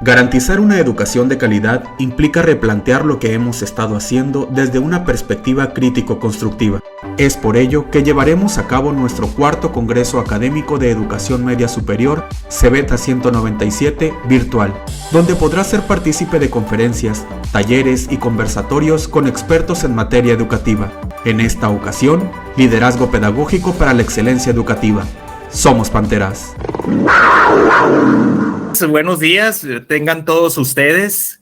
Garantizar una educación de calidad implica replantear lo que hemos estado haciendo desde una perspectiva crítico-constructiva. Es por ello que llevaremos a cabo nuestro cuarto Congreso Académico de Educación Media Superior, CEBETA 197, virtual, donde podrás ser partícipe de conferencias, talleres y conversatorios con expertos en materia educativa. En esta ocasión, liderazgo pedagógico para la excelencia educativa. Somos Panteras. Buenos días, tengan todos ustedes,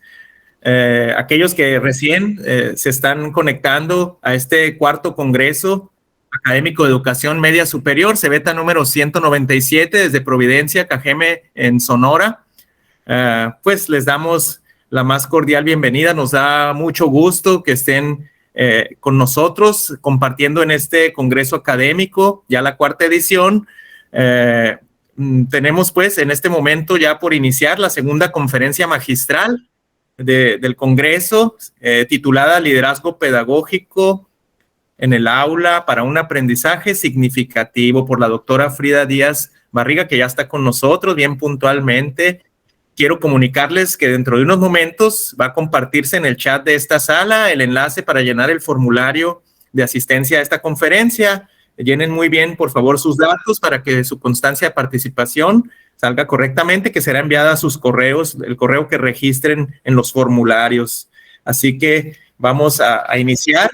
aquellos que recién se están conectando a este cuarto Congreso Académico de Educación Media Superior, CEBETA número 197, desde Providencia, Cajeme, en Sonora. Pues les damos la más cordial bienvenida. Nos da mucho gusto que estén con nosotros compartiendo en este Congreso Académico, ya la cuarta edición. Tenemos pues en este momento ya por iniciar la segunda conferencia magistral del Congreso, titulada Liderazgo Pedagógico en el Aula para un Aprendizaje Significativo, por la doctora Frida Díaz Barriga, que ya está con nosotros bien puntualmente. Quiero comunicarles que dentro de unos momentos va a compartirse en el chat de esta sala el enlace para llenar el formulario de asistencia a esta conferencia. Llenen muy bien, por favor, sus datos para que su constancia de participación salga correctamente, que será enviada a sus correos, el correo que registren en los formularios. Así que vamos a iniciar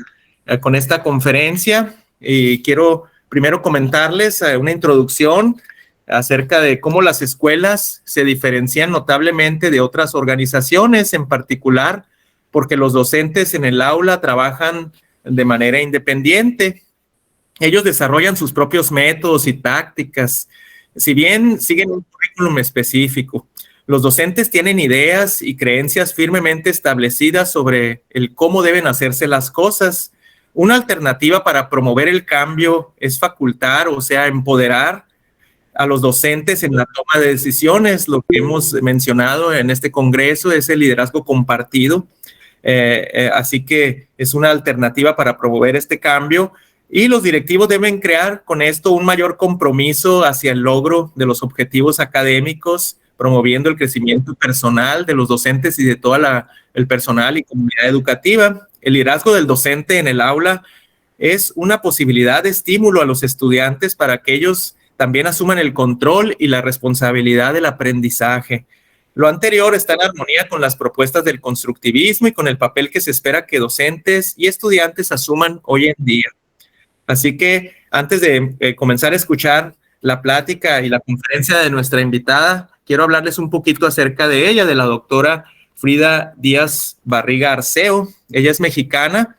con esta conferencia y quiero primero comentarles una introducción acerca de cómo las escuelas se diferencian notablemente de otras organizaciones, en particular porque los docentes en el aula trabajan de manera independiente. Ellos desarrollan sus propios métodos y tácticas, si bien siguen un currículum específico. Los docentes tienen ideas y creencias firmemente establecidas sobre el cómo deben hacerse las cosas. Una alternativa para promover el cambio es facultar, o sea, empoderar a los docentes en la toma de decisiones. Lo que hemos mencionado en este congreso es el liderazgo compartido. Así que es una alternativa para promover este cambio. Y los directivos deben crear con esto un mayor compromiso hacia el logro de los objetivos académicos, promoviendo el crecimiento personal de los docentes y de todo el personal y comunidad educativa. El liderazgo del docente en el aula es una posibilidad de estímulo a los estudiantes para que ellos también asuman el control y la responsabilidad del aprendizaje. Lo anterior está en armonía con las propuestas del constructivismo y con el papel que se espera que docentes y estudiantes asuman hoy en día. Así que antes de comenzar a escuchar la plática y la conferencia de nuestra invitada, quiero hablarles un poquito acerca de ella, de la doctora Frida Díaz Barriga Arceo. Ella es mexicana,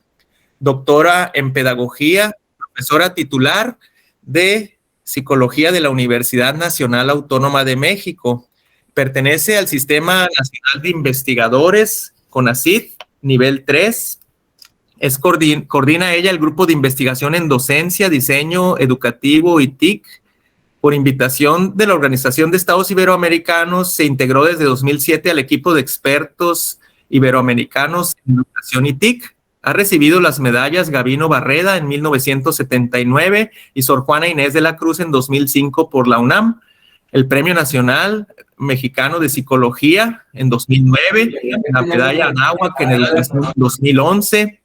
doctora en pedagogía, profesora titular de psicología de la Universidad Nacional Autónoma de México. Pertenece al Sistema Nacional de Investigadores, CONACYT, nivel 3. Coordina ella el grupo de investigación en docencia, diseño educativo y TIC. Por invitación de la Organización de Estados Iberoamericanos, se integró desde 2007 al equipo de expertos iberoamericanos en educación y TIC. Ha recibido las medallas Gabino Barreda en 1979 y Sor Juana Inés de la Cruz en 2005 por la UNAM. El Premio Nacional Mexicano de Psicología en 2009, la medalla Anáhuac en educación en 2011.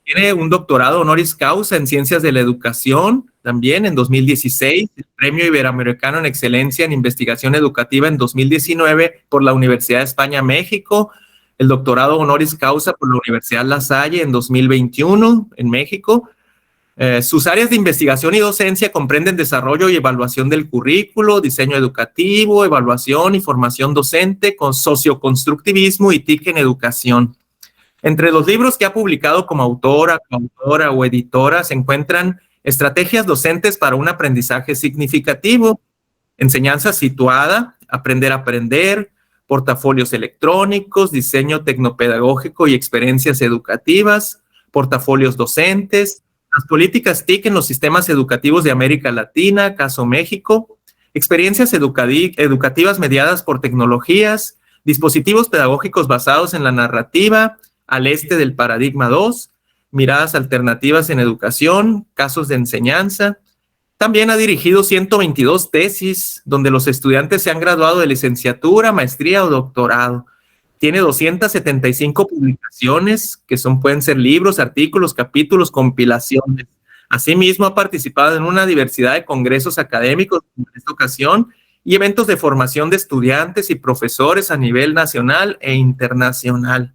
Tiene un doctorado honoris causa en Ciencias de la Educación, también en 2016, el Premio Iberoamericano en Excelencia en Investigación Educativa en 2019 por la Universidad de España, México, el doctorado honoris causa por la Universidad La Salle en 2021 en México. Sus áreas de investigación y docencia comprenden desarrollo y evaluación del currículo, diseño educativo, evaluación y formación docente, con socioconstructivismo y TIC en educación. Entre los libros que ha publicado como autora, coautora o editora se encuentran Estrategias docentes para un aprendizaje significativo, Enseñanza situada, Aprender a aprender, Portafolios electrónicos, Diseño tecnopedagógico y experiencias educativas, Portafolios docentes, Las políticas TIC en los sistemas educativos de América Latina, caso México, Experiencias educativas mediadas por tecnologías, Dispositivos pedagógicos basados en la narrativa, Al este del paradigma 2, Miradas alternativas en educación, Casos de enseñanza, También ha dirigido 122 tesis, donde los estudiantes se han graduado de licenciatura, maestría o doctorado. Tiene 275 publicaciones, que pueden ser libros, artículos, capítulos, compilaciones. Asimismo, ha participado en una diversidad de congresos académicos en esta ocasión y eventos de formación de estudiantes y profesores a nivel nacional e internacional.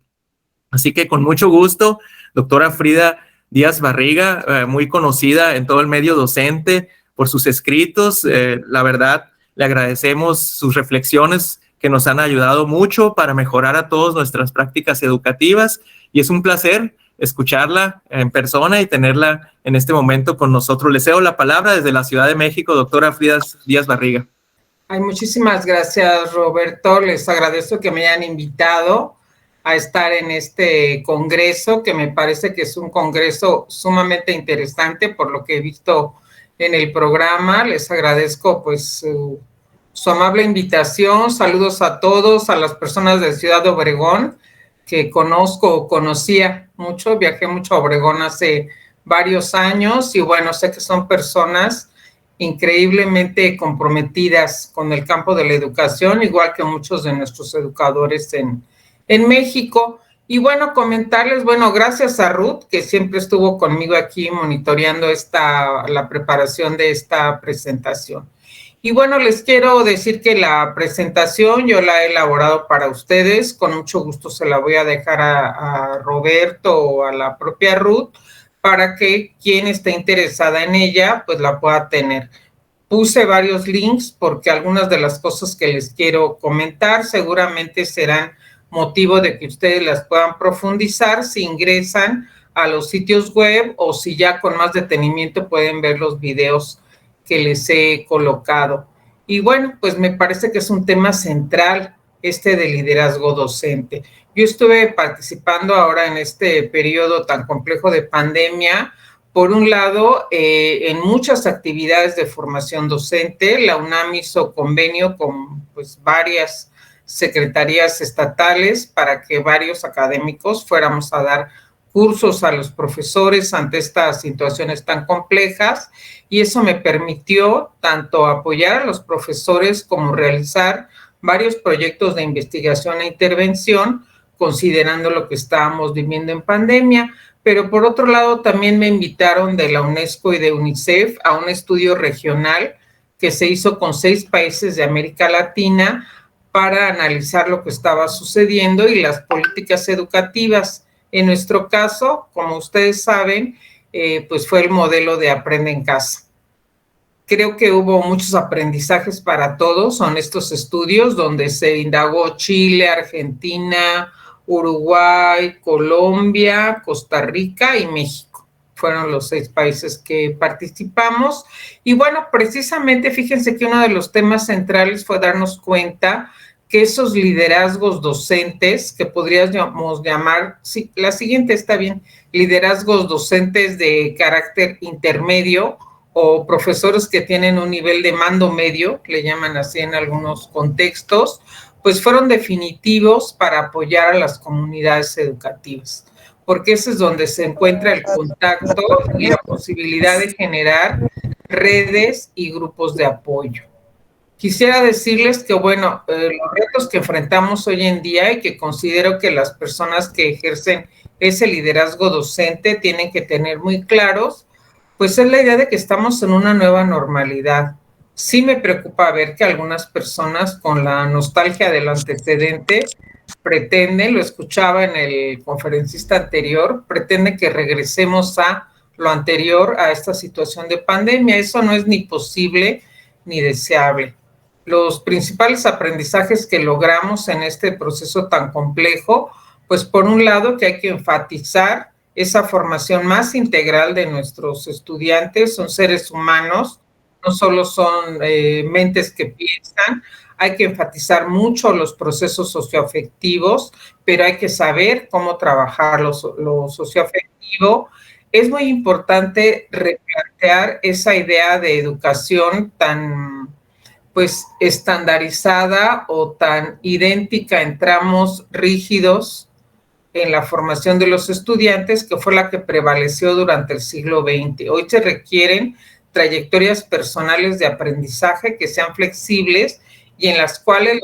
Así que con mucho gusto, doctora Frida Díaz Barriga, muy conocida en todo el medio docente por sus escritos. La verdad, le agradecemos sus reflexiones que nos han ayudado mucho para mejorar a todos nuestras prácticas educativas, y es un placer escucharla en persona y tenerla en este momento con nosotros. Le cedo la palabra desde la Ciudad de México, doctora Frida Díaz Barriga. Ay, muchísimas gracias, Roberto. Les agradezco que me hayan invitado a estar en este congreso, que me parece que es un congreso sumamente interesante por lo que he visto en el programa. Les agradezco pues su amable invitación. Saludos a todos, a las personas de Ciudad de Obregón, que conocía mucho, viajé mucho a Obregón hace varios años y bueno, sé que son personas increíblemente comprometidas con el campo de la educación, igual que muchos de nuestros educadores en México. Y bueno, comentarles, bueno, gracias a Ruth, que siempre estuvo conmigo aquí monitoreando la preparación de esta presentación. Y bueno, les quiero decir que la presentación yo la he elaborado para ustedes, con mucho gusto se la voy a dejar a Roberto o a la propia Ruth, para que quien esté interesada en ella, pues la pueda tener. Puse varios links porque algunas de las cosas que les quiero comentar seguramente serán motivo de que ustedes las puedan profundizar si ingresan a los sitios web o si ya con más detenimiento pueden ver los videos que les he colocado. Y bueno, pues me parece que es un tema central de liderazgo docente. Yo estuve participando ahora en este periodo tan complejo de pandemia, por un lado, en muchas actividades de formación docente. La UNAM hizo convenio con pues varias secretarías estatales para que varios académicos fuéramos a dar cursos a los profesores ante estas situaciones tan complejas, y eso me permitió tanto apoyar a los profesores como realizar varios proyectos de investigación e intervención, considerando lo que estábamos viviendo en pandemia. Pero por otro lado también me invitaron de la UNESCO y de UNICEF a un estudio regional que se hizo con 6 países de América Latina para analizar lo que estaba sucediendo y las políticas educativas. En nuestro caso, como ustedes saben, pues fue el modelo de Aprende en Casa. Creo que hubo muchos aprendizajes para todos en estos estudios, donde se indagó Chile, Argentina, Uruguay, Colombia, Costa Rica y México. Fueron los 6 países que participamos. Y bueno, precisamente fíjense que uno de los temas centrales fue darnos cuenta que esos liderazgos docentes, que podríamos llamar, sí, la siguiente está bien, liderazgos docentes de carácter intermedio o profesores que tienen un nivel de mando medio, le llaman así en algunos contextos, pues fueron definitivos para apoyar a las comunidades educativas, porque ese es donde se encuentra el contacto y la posibilidad de generar redes y grupos de apoyo. Quisiera decirles que, bueno, los retos que enfrentamos hoy en día y que considero que las personas que ejercen ese liderazgo docente tienen que tener muy claros, pues es la idea de que estamos en una nueva normalidad. Sí me preocupa ver que algunas personas con la nostalgia del antecedente pretenden, lo escuchaba en el conferencista anterior, pretenden que regresemos a lo anterior a esta situación de pandemia. Eso no es ni posible ni deseable. Los principales aprendizajes que logramos en este proceso tan complejo, pues por un lado que hay que enfatizar esa formación más integral de nuestros estudiantes, son seres humanos, no solo son mentes que piensan, hay que enfatizar mucho los procesos socioafectivos, pero hay que saber cómo trabajar lo socioafectivo. Es muy importante replantear esa idea de educación tan pues estandarizada o tan idéntica en tramos rígidos en la formación de los estudiantes, que fue la que prevaleció durante el siglo XX. Hoy se requieren trayectorias personales de aprendizaje que sean flexibles y en las cuales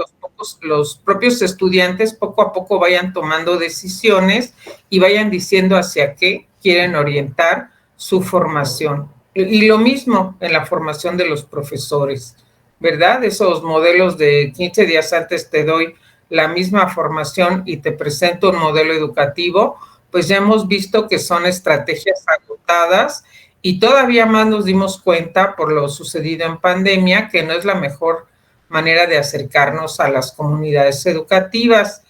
los propios estudiantes poco a poco vayan tomando decisiones y vayan diciendo hacia qué quieren orientar su formación. Y lo mismo en la formación de los profesores, ¿verdad? Esos modelos de 15 días antes te doy la misma formación y te presento un modelo educativo, pues ya hemos visto que son estrategias agotadas y todavía más nos dimos cuenta por lo sucedido en pandemia que no es la mejor manera de acercarnos a las comunidades educativas.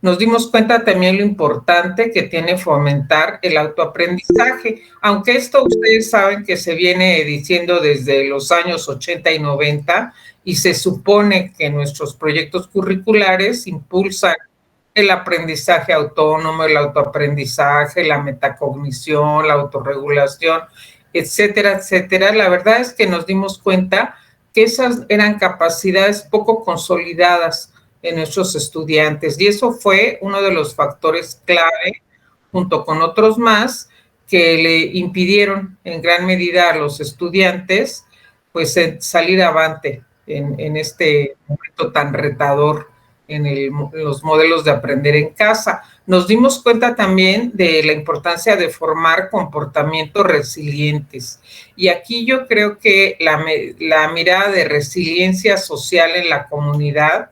Nos dimos cuenta también lo importante que tiene fomentar el autoaprendizaje, aunque esto ustedes saben que se viene diciendo desde los años 80 y 90 y se supone que nuestros proyectos curriculares impulsan el aprendizaje autónomo, el autoaprendizaje, la metacognición, la autorregulación, etcétera, etcétera. La verdad es que nos dimos cuenta que esas eran capacidades poco consolidadas en nuestros estudiantes y eso fue uno de los factores clave, junto con otros más, que le impidieron en gran medida a los estudiantes pues salir avante en este momento tan retador en los modelos de aprender en casa. Nos dimos cuenta también de la importancia de formar comportamientos resilientes. Y aquí yo creo que la mirada de resiliencia social en la comunidad,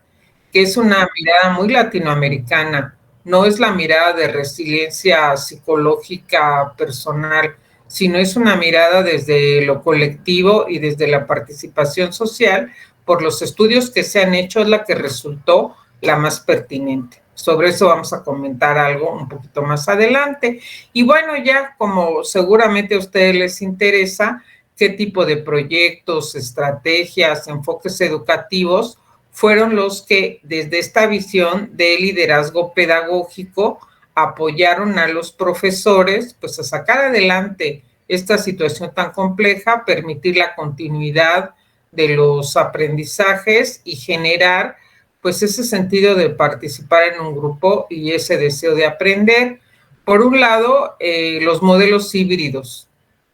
que es una mirada muy latinoamericana, no es la mirada de resiliencia psicológica personal, sino es una mirada desde lo colectivo y desde la participación social. Por los estudios que se han hecho, es la que resultó la más pertinente. Sobre eso vamos a comentar algo un poquito más adelante. Y bueno, ya como seguramente a ustedes les interesa, qué tipo de proyectos, estrategias, enfoques educativos fueron los que desde esta visión de liderazgo pedagógico apoyaron a los profesores pues a sacar adelante esta situación tan compleja, permitir la continuidad de los aprendizajes y generar pues ese sentido de participar en un grupo y ese deseo de aprender. Por un lado, los modelos híbridos.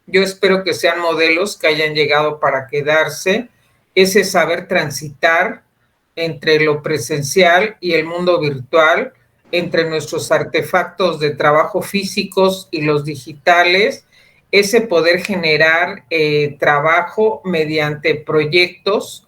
Yo espero que sean modelos que hayan llegado para quedarse, ese saber transitar entre lo presencial y el mundo virtual, entre nuestros artefactos de trabajo físicos y los digitales, ese poder generar trabajo mediante proyectos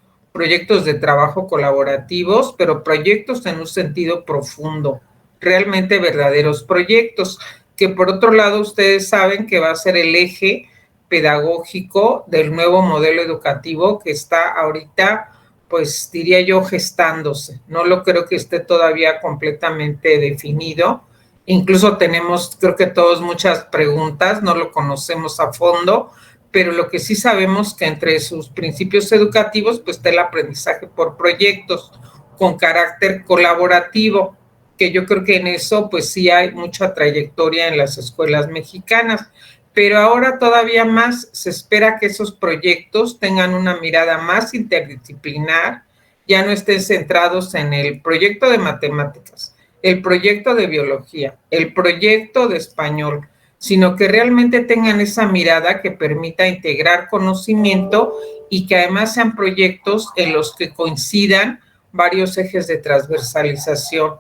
de trabajo colaborativos, pero proyectos en un sentido profundo, realmente verdaderos proyectos, que por otro lado ustedes saben que va a ser el eje pedagógico del nuevo modelo educativo que está ahorita, pues diría yo, gestándose. No lo creo que esté todavía completamente definido. Incluso tenemos, creo que todos, muchas preguntas, no lo conocemos a fondo, pero lo que sí sabemos que entre sus principios educativos pues está el aprendizaje por proyectos con carácter colaborativo, que yo creo que en eso pues sí hay mucha trayectoria en las escuelas mexicanas, pero ahora todavía más se espera que esos proyectos tengan una mirada más interdisciplinar, ya no estén centrados en el proyecto de matemáticas, el proyecto de biología, el proyecto de español, sino que realmente tengan esa mirada que permita integrar conocimiento y que además sean proyectos en los que coincidan varios ejes de transversalización,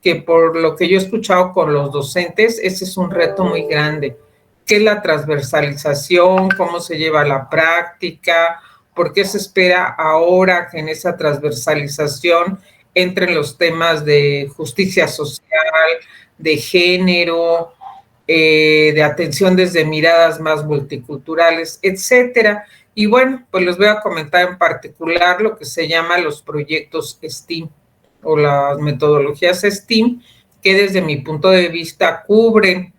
que por lo que yo he escuchado con los docentes, ese es un reto muy grande. ¿Qué es la transversalización? ¿Cómo se lleva a la práctica? ¿Por qué se espera ahora que en esa transversalización entren los temas de justicia social, de género, de atención desde miradas más multiculturales, etcétera? Y bueno, pues les voy a comentar en particular lo que se llama los proyectos STEAM o las metodologías STEAM, que desde mi punto de vista cubren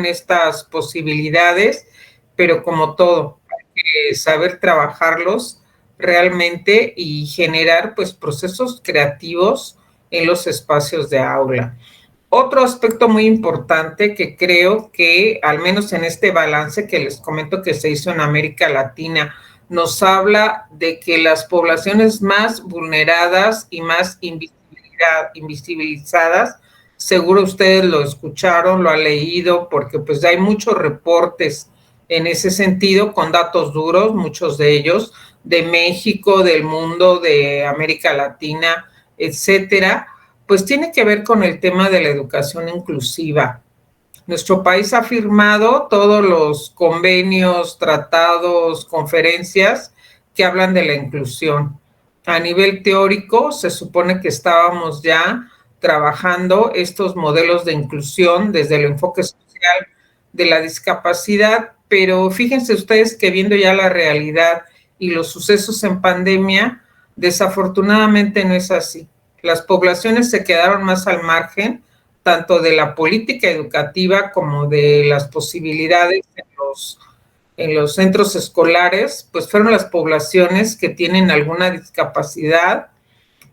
estas posibilidades, pero como todo, hay que saber trabajarlos realmente y generar pues procesos creativos en los espacios de aula. Otro aspecto muy importante que creo que, al menos en este balance que les comento que se hizo en América Latina, nos habla de que las poblaciones más vulneradas y más invisibilizadas, seguro ustedes lo escucharon, lo han leído, porque pues hay muchos reportes en ese sentido, con datos duros, muchos de ellos, de México, del mundo, de América Latina, etcétera, pues tiene que ver con el tema de la educación inclusiva. Nuestro país ha firmado todos los convenios, tratados, conferencias que hablan de la inclusión. A nivel teórico, se supone que estábamos ya trabajando estos modelos de inclusión desde el enfoque social de la discapacidad, pero fíjense ustedes que viendo ya la realidad y los sucesos en pandemia, desafortunadamente no es así. Las poblaciones se quedaron más al margen, tanto de la política educativa como de las posibilidades en los centros escolares, pues fueron las poblaciones que tienen alguna discapacidad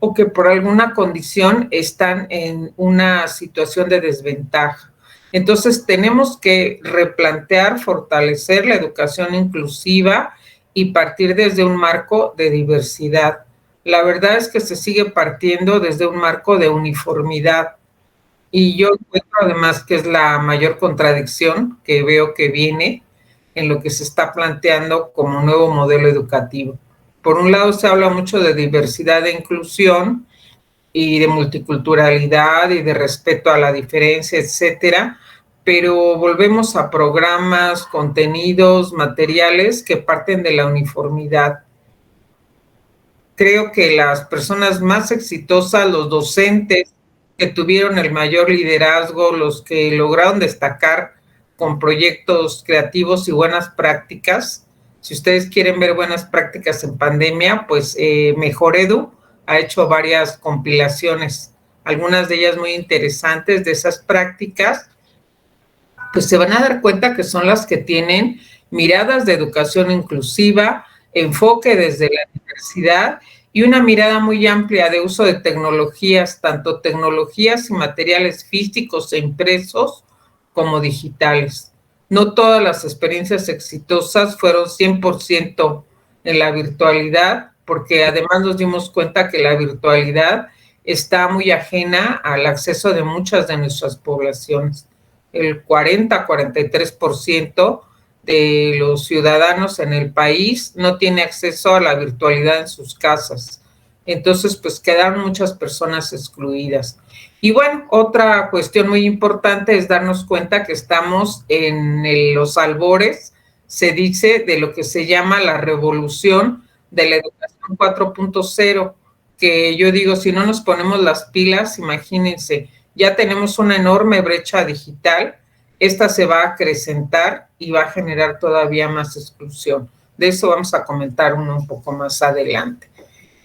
o que por alguna condición están en una situación de desventaja. Entonces tenemos que replantear, fortalecer la educación inclusiva y partir desde un marco de diversidad. La verdad es que se sigue partiendo desde un marco de uniformidad. Y yo encuentro además que es la mayor contradicción que veo que viene en lo que se está planteando como nuevo modelo educativo. Por un lado se habla mucho de diversidad e inclusión y de multiculturalidad y de respeto a la diferencia, etcétera, pero volvemos a programas, contenidos, materiales que parten de la uniformidad. Creo que las personas más exitosas, los docentes que tuvieron el mayor liderazgo, los que lograron destacar con proyectos creativos y buenas prácticas. Si ustedes quieren ver buenas prácticas en pandemia, pues Mejor Edu ha hecho varias compilaciones, algunas de ellas muy interesantes de esas prácticas, pues se van a dar cuenta que son las que tienen miradas de educación inclusiva, enfoque desde la diversidad y una mirada muy amplia de uso de tecnologías, tanto tecnologías y materiales físicos e impresos como digitales. No todas las experiencias exitosas fueron 100% en la virtualidad, porque además nos dimos cuenta que la virtualidad está muy ajena al acceso de muchas de nuestras poblaciones. El 40-43% de los ciudadanos en el país no tiene acceso a la virtualidad en sus casas. Entonces, pues quedaron muchas personas excluidas. Y bueno, otra cuestión muy importante es darnos cuenta que estamos en los albores, se dice, de lo que se llama la revolución de la educación 4.0, que yo digo, si no nos ponemos las pilas, imagínense, ya tenemos una enorme brecha digital, esta se va a acrecentar y va a generar todavía más exclusión. De eso vamos a comentar un poco más adelante.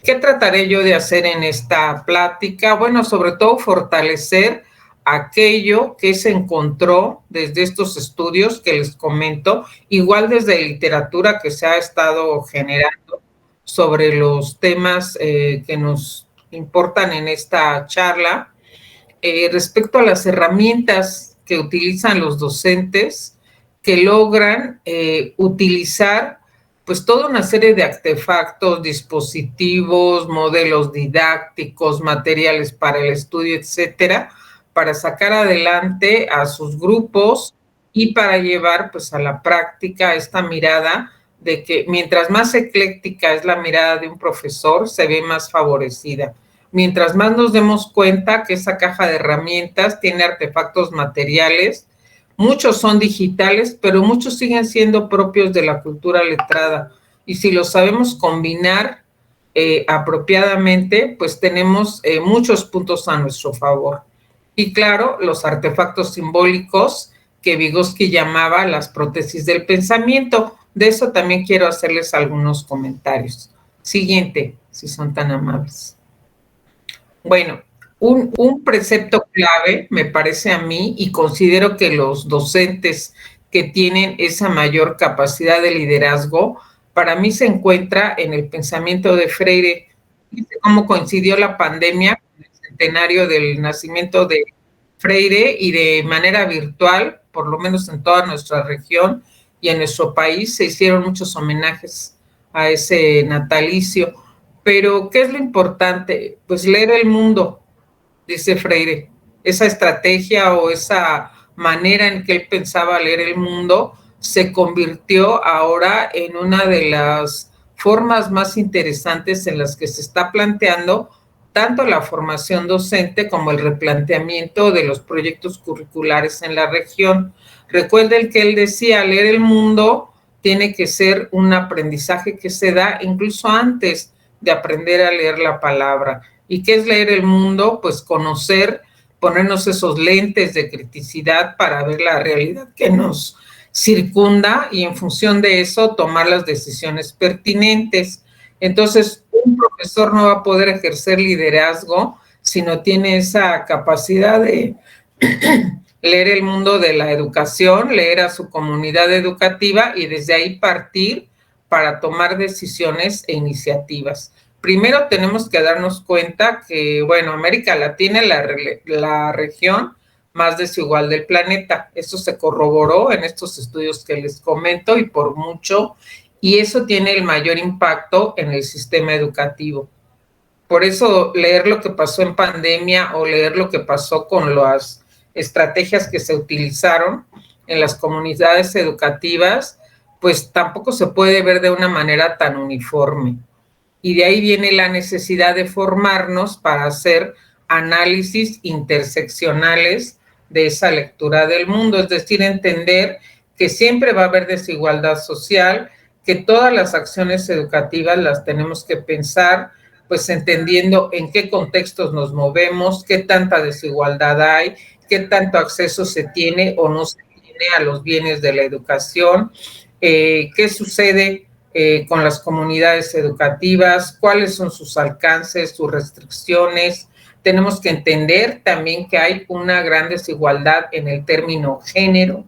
¿Qué trataré yo de hacer en esta plática? Bueno, sobre todo fortalecer aquello que se encontró desde estos estudios que les comento, igual desde literatura que se ha estado generando sobre los temas que nos importan en esta charla, respecto a las herramientas que utilizan los docentes que logran utilizar pues toda una serie de artefactos, dispositivos, modelos didácticos, materiales para el estudio, etcétera, para sacar adelante a sus grupos y para llevar pues a la práctica esta mirada de que mientras más ecléctica es la mirada de un profesor, se ve más favorecida. Mientras más nos demos cuenta que esa caja de herramientas tiene artefactos materiales, muchos son digitales, pero muchos siguen siendo propios de la cultura letrada. Y si lo sabemos combinar apropiadamente, pues tenemos muchos puntos a nuestro favor. Y claro, los artefactos simbólicos que Vygotsky llamaba las prótesis del pensamiento. De eso también quiero hacerles algunos comentarios. Siguiente, si son tan amables. Bueno, un precepto clave, me parece a mí, y considero que los docentes que tienen esa mayor capacidad de liderazgo, para mí se encuentra en el pensamiento de Freire. Cómo coincidió la pandemia con el centenario del nacimiento de Freire y de manera virtual, por lo menos en toda nuestra región y en nuestro país, se hicieron muchos homenajes a ese natalicio. Pero, ¿qué es lo importante? Pues leer el mundo, dice Freire. Esa estrategia o esa manera en que él pensaba leer el mundo se convirtió ahora en una de las formas más interesantes en las que se está planteando tanto la formación docente como el replanteamiento de los proyectos curriculares en la región. Recuerden que él decía, leer el mundo tiene que ser un aprendizaje que se da incluso antes de aprender a leer la palabra. ¿Y qué es leer el mundo? Pues conocer, ponernos esos lentes de criticidad para ver la realidad que nos circunda y en función de eso tomar las decisiones pertinentes. Entonces, un profesor no va a poder ejercer liderazgo si no tiene esa capacidad de leer el mundo de la educación, leer a su comunidad educativa y desde ahí partir para tomar decisiones e iniciativas. Primero tenemos que darnos cuenta que, bueno, América Latina es la región más desigual del planeta. Eso se corroboró en estos estudios que les comento y por mucho, y eso tiene el mayor impacto en el sistema educativo. Por eso leer lo que pasó en pandemia o leer lo que pasó con las estrategias que se utilizaron en las comunidades educativas, pues tampoco se puede ver de una manera tan uniforme. Y de ahí viene la necesidad de formarnos para hacer análisis interseccionales de esa lectura del mundo, es decir, entender que siempre va a haber desigualdad social, que todas las acciones educativas las tenemos que pensar, pues entendiendo en qué contextos nos movemos, qué tanta desigualdad hay, qué tanto acceso se tiene o no se tiene a los bienes de la educación, qué sucede con las comunidades educativas, cuáles son sus alcances, sus restricciones. Tenemos que entender también que hay una gran desigualdad en el término género.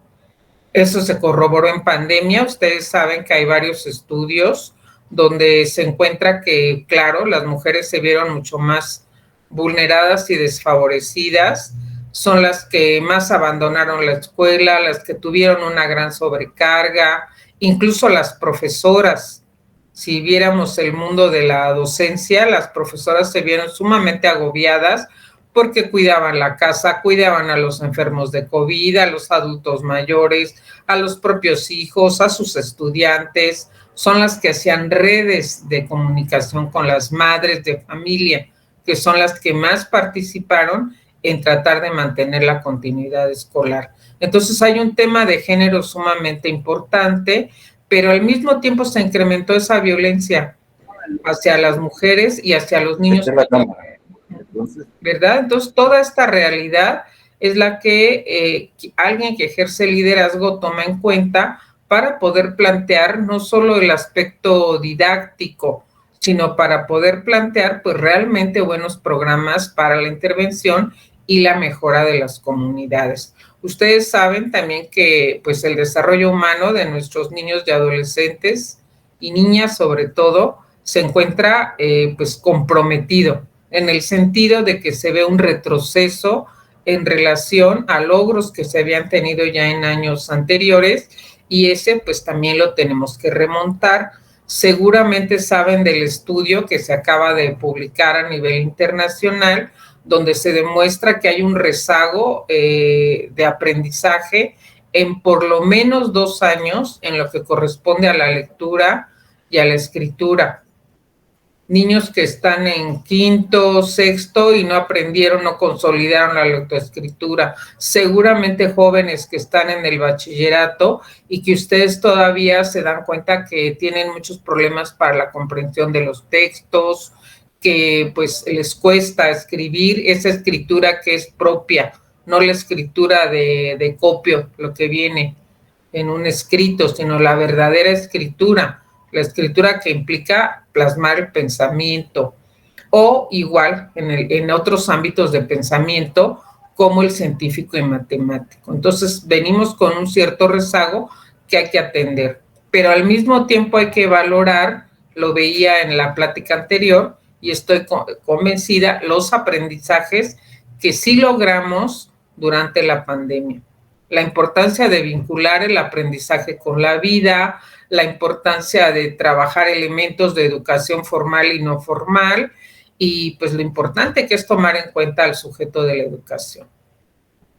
Eso se corroboró en pandemia. Ustedes saben que hay varios estudios donde se encuentra que, claro, las mujeres se vieron mucho más vulneradas y desfavorecidas. Son las que más abandonaron la escuela, las que tuvieron una gran sobrecarga, incluso las profesoras. Si viéramos el mundo de la docencia, las profesoras se vieron sumamente agobiadas porque cuidaban la casa, cuidaban a los enfermos de COVID, a los adultos mayores, a los propios hijos, a sus estudiantes. Son las que hacían redes de comunicación con las madres de familia, que son las que más participaron en tratar de mantener la continuidad escolar. Entonces hay un tema de género sumamente importante, pero al mismo tiempo se incrementó esa violencia hacia las mujeres y hacia los niños. ¿Verdad? Entonces, toda esta realidad es la que alguien que ejerce liderazgo toma en cuenta para poder plantear no solo el aspecto didáctico, sino para poder plantear pues realmente buenos programas para la intervención y la mejora de las comunidades. Ustedes saben también que pues el desarrollo humano de nuestros niños y adolescentes y niñas sobre todo se encuentra pues comprometido en el sentido de que se ve un retroceso en relación a logros que se habían tenido ya en años anteriores y ese pues también lo tenemos que remontar. Seguramente saben del estudio que se acaba de publicar a nivel internacional donde se demuestra que hay un rezago de aprendizaje en por lo menos 2 años en lo que corresponde a la lectura y a la escritura. Niños que están en 5º, 6º y no aprendieron, no consolidaron la lectoescritura. Seguramente jóvenes que están en el bachillerato y que ustedes todavía se dan cuenta que tienen muchos problemas para la comprensión de los textos, que pues les cuesta escribir esa escritura que es propia, no la escritura de copio, lo que viene en un escrito, sino la verdadera escritura. La escritura que implica plasmar el pensamiento o igual en otros ámbitos de pensamiento como el científico y matemático. Entonces venimos con un cierto rezago que hay que atender, pero al mismo tiempo hay que valorar, lo veía en la plática anterior y estoy convencida, los aprendizajes que sí logramos durante la pandemia. La importancia de vincular el aprendizaje con la vida, la importancia de trabajar elementos de educación formal y no formal, y pues lo importante que es tomar en cuenta al sujeto de la educación.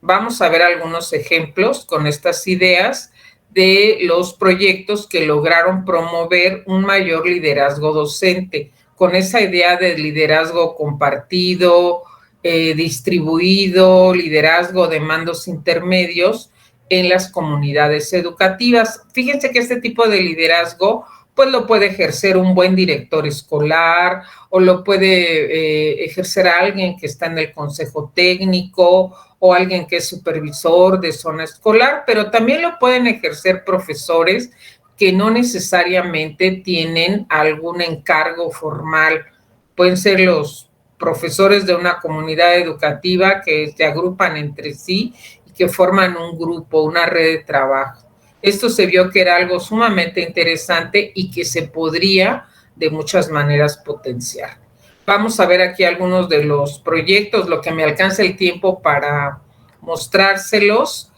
Vamos a ver algunos ejemplos con estas ideas de los proyectos que lograron promover un mayor liderazgo docente, con esa idea de liderazgo compartido, distribuido, liderazgo de mandos intermedios en las comunidades educativas. Fíjense que este tipo de liderazgo pues lo puede ejercer un buen director escolar o lo puede ejercer alguien que está en el consejo técnico o alguien que es supervisor de zona escolar, pero también lo pueden ejercer profesores que no necesariamente tienen algún encargo formal. Pueden ser los profesores de una comunidad educativa que se agrupan entre sí y que forman un grupo, una red de trabajo. Esto se vio que era algo sumamente interesante y que se podría de muchas maneras potenciar. Vamos a ver aquí algunos de los proyectos, lo que me alcanza el tiempo para mostrárselos.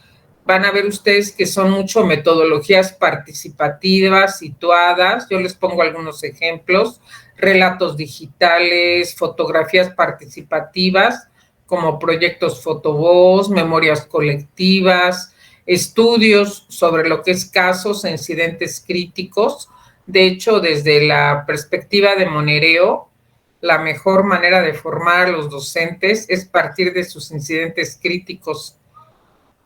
Van a ver ustedes que son mucho metodologías participativas, situadas. Yo les pongo algunos ejemplos: relatos digitales, fotografías participativas, como proyectos Fotovoz, memorias colectivas, estudios sobre lo que es casos e incidentes críticos. De hecho, desde la perspectiva de Monereo, la mejor manera de formar a los docentes es partir de sus incidentes críticos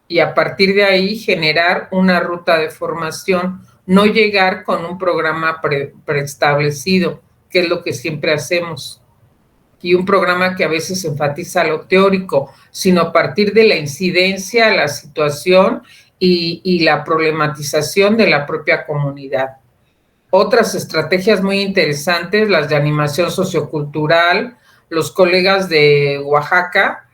y a partir de ahí generar una ruta de formación, no llegar con un programa preestablecido, que es lo que siempre hacemos, y un programa que a veces enfatiza lo teórico, sino a partir de la incidencia, la situación y la problematización de la propia comunidad. Otras estrategias muy interesantes, las de animación sociocultural. Los colegas de Oaxaca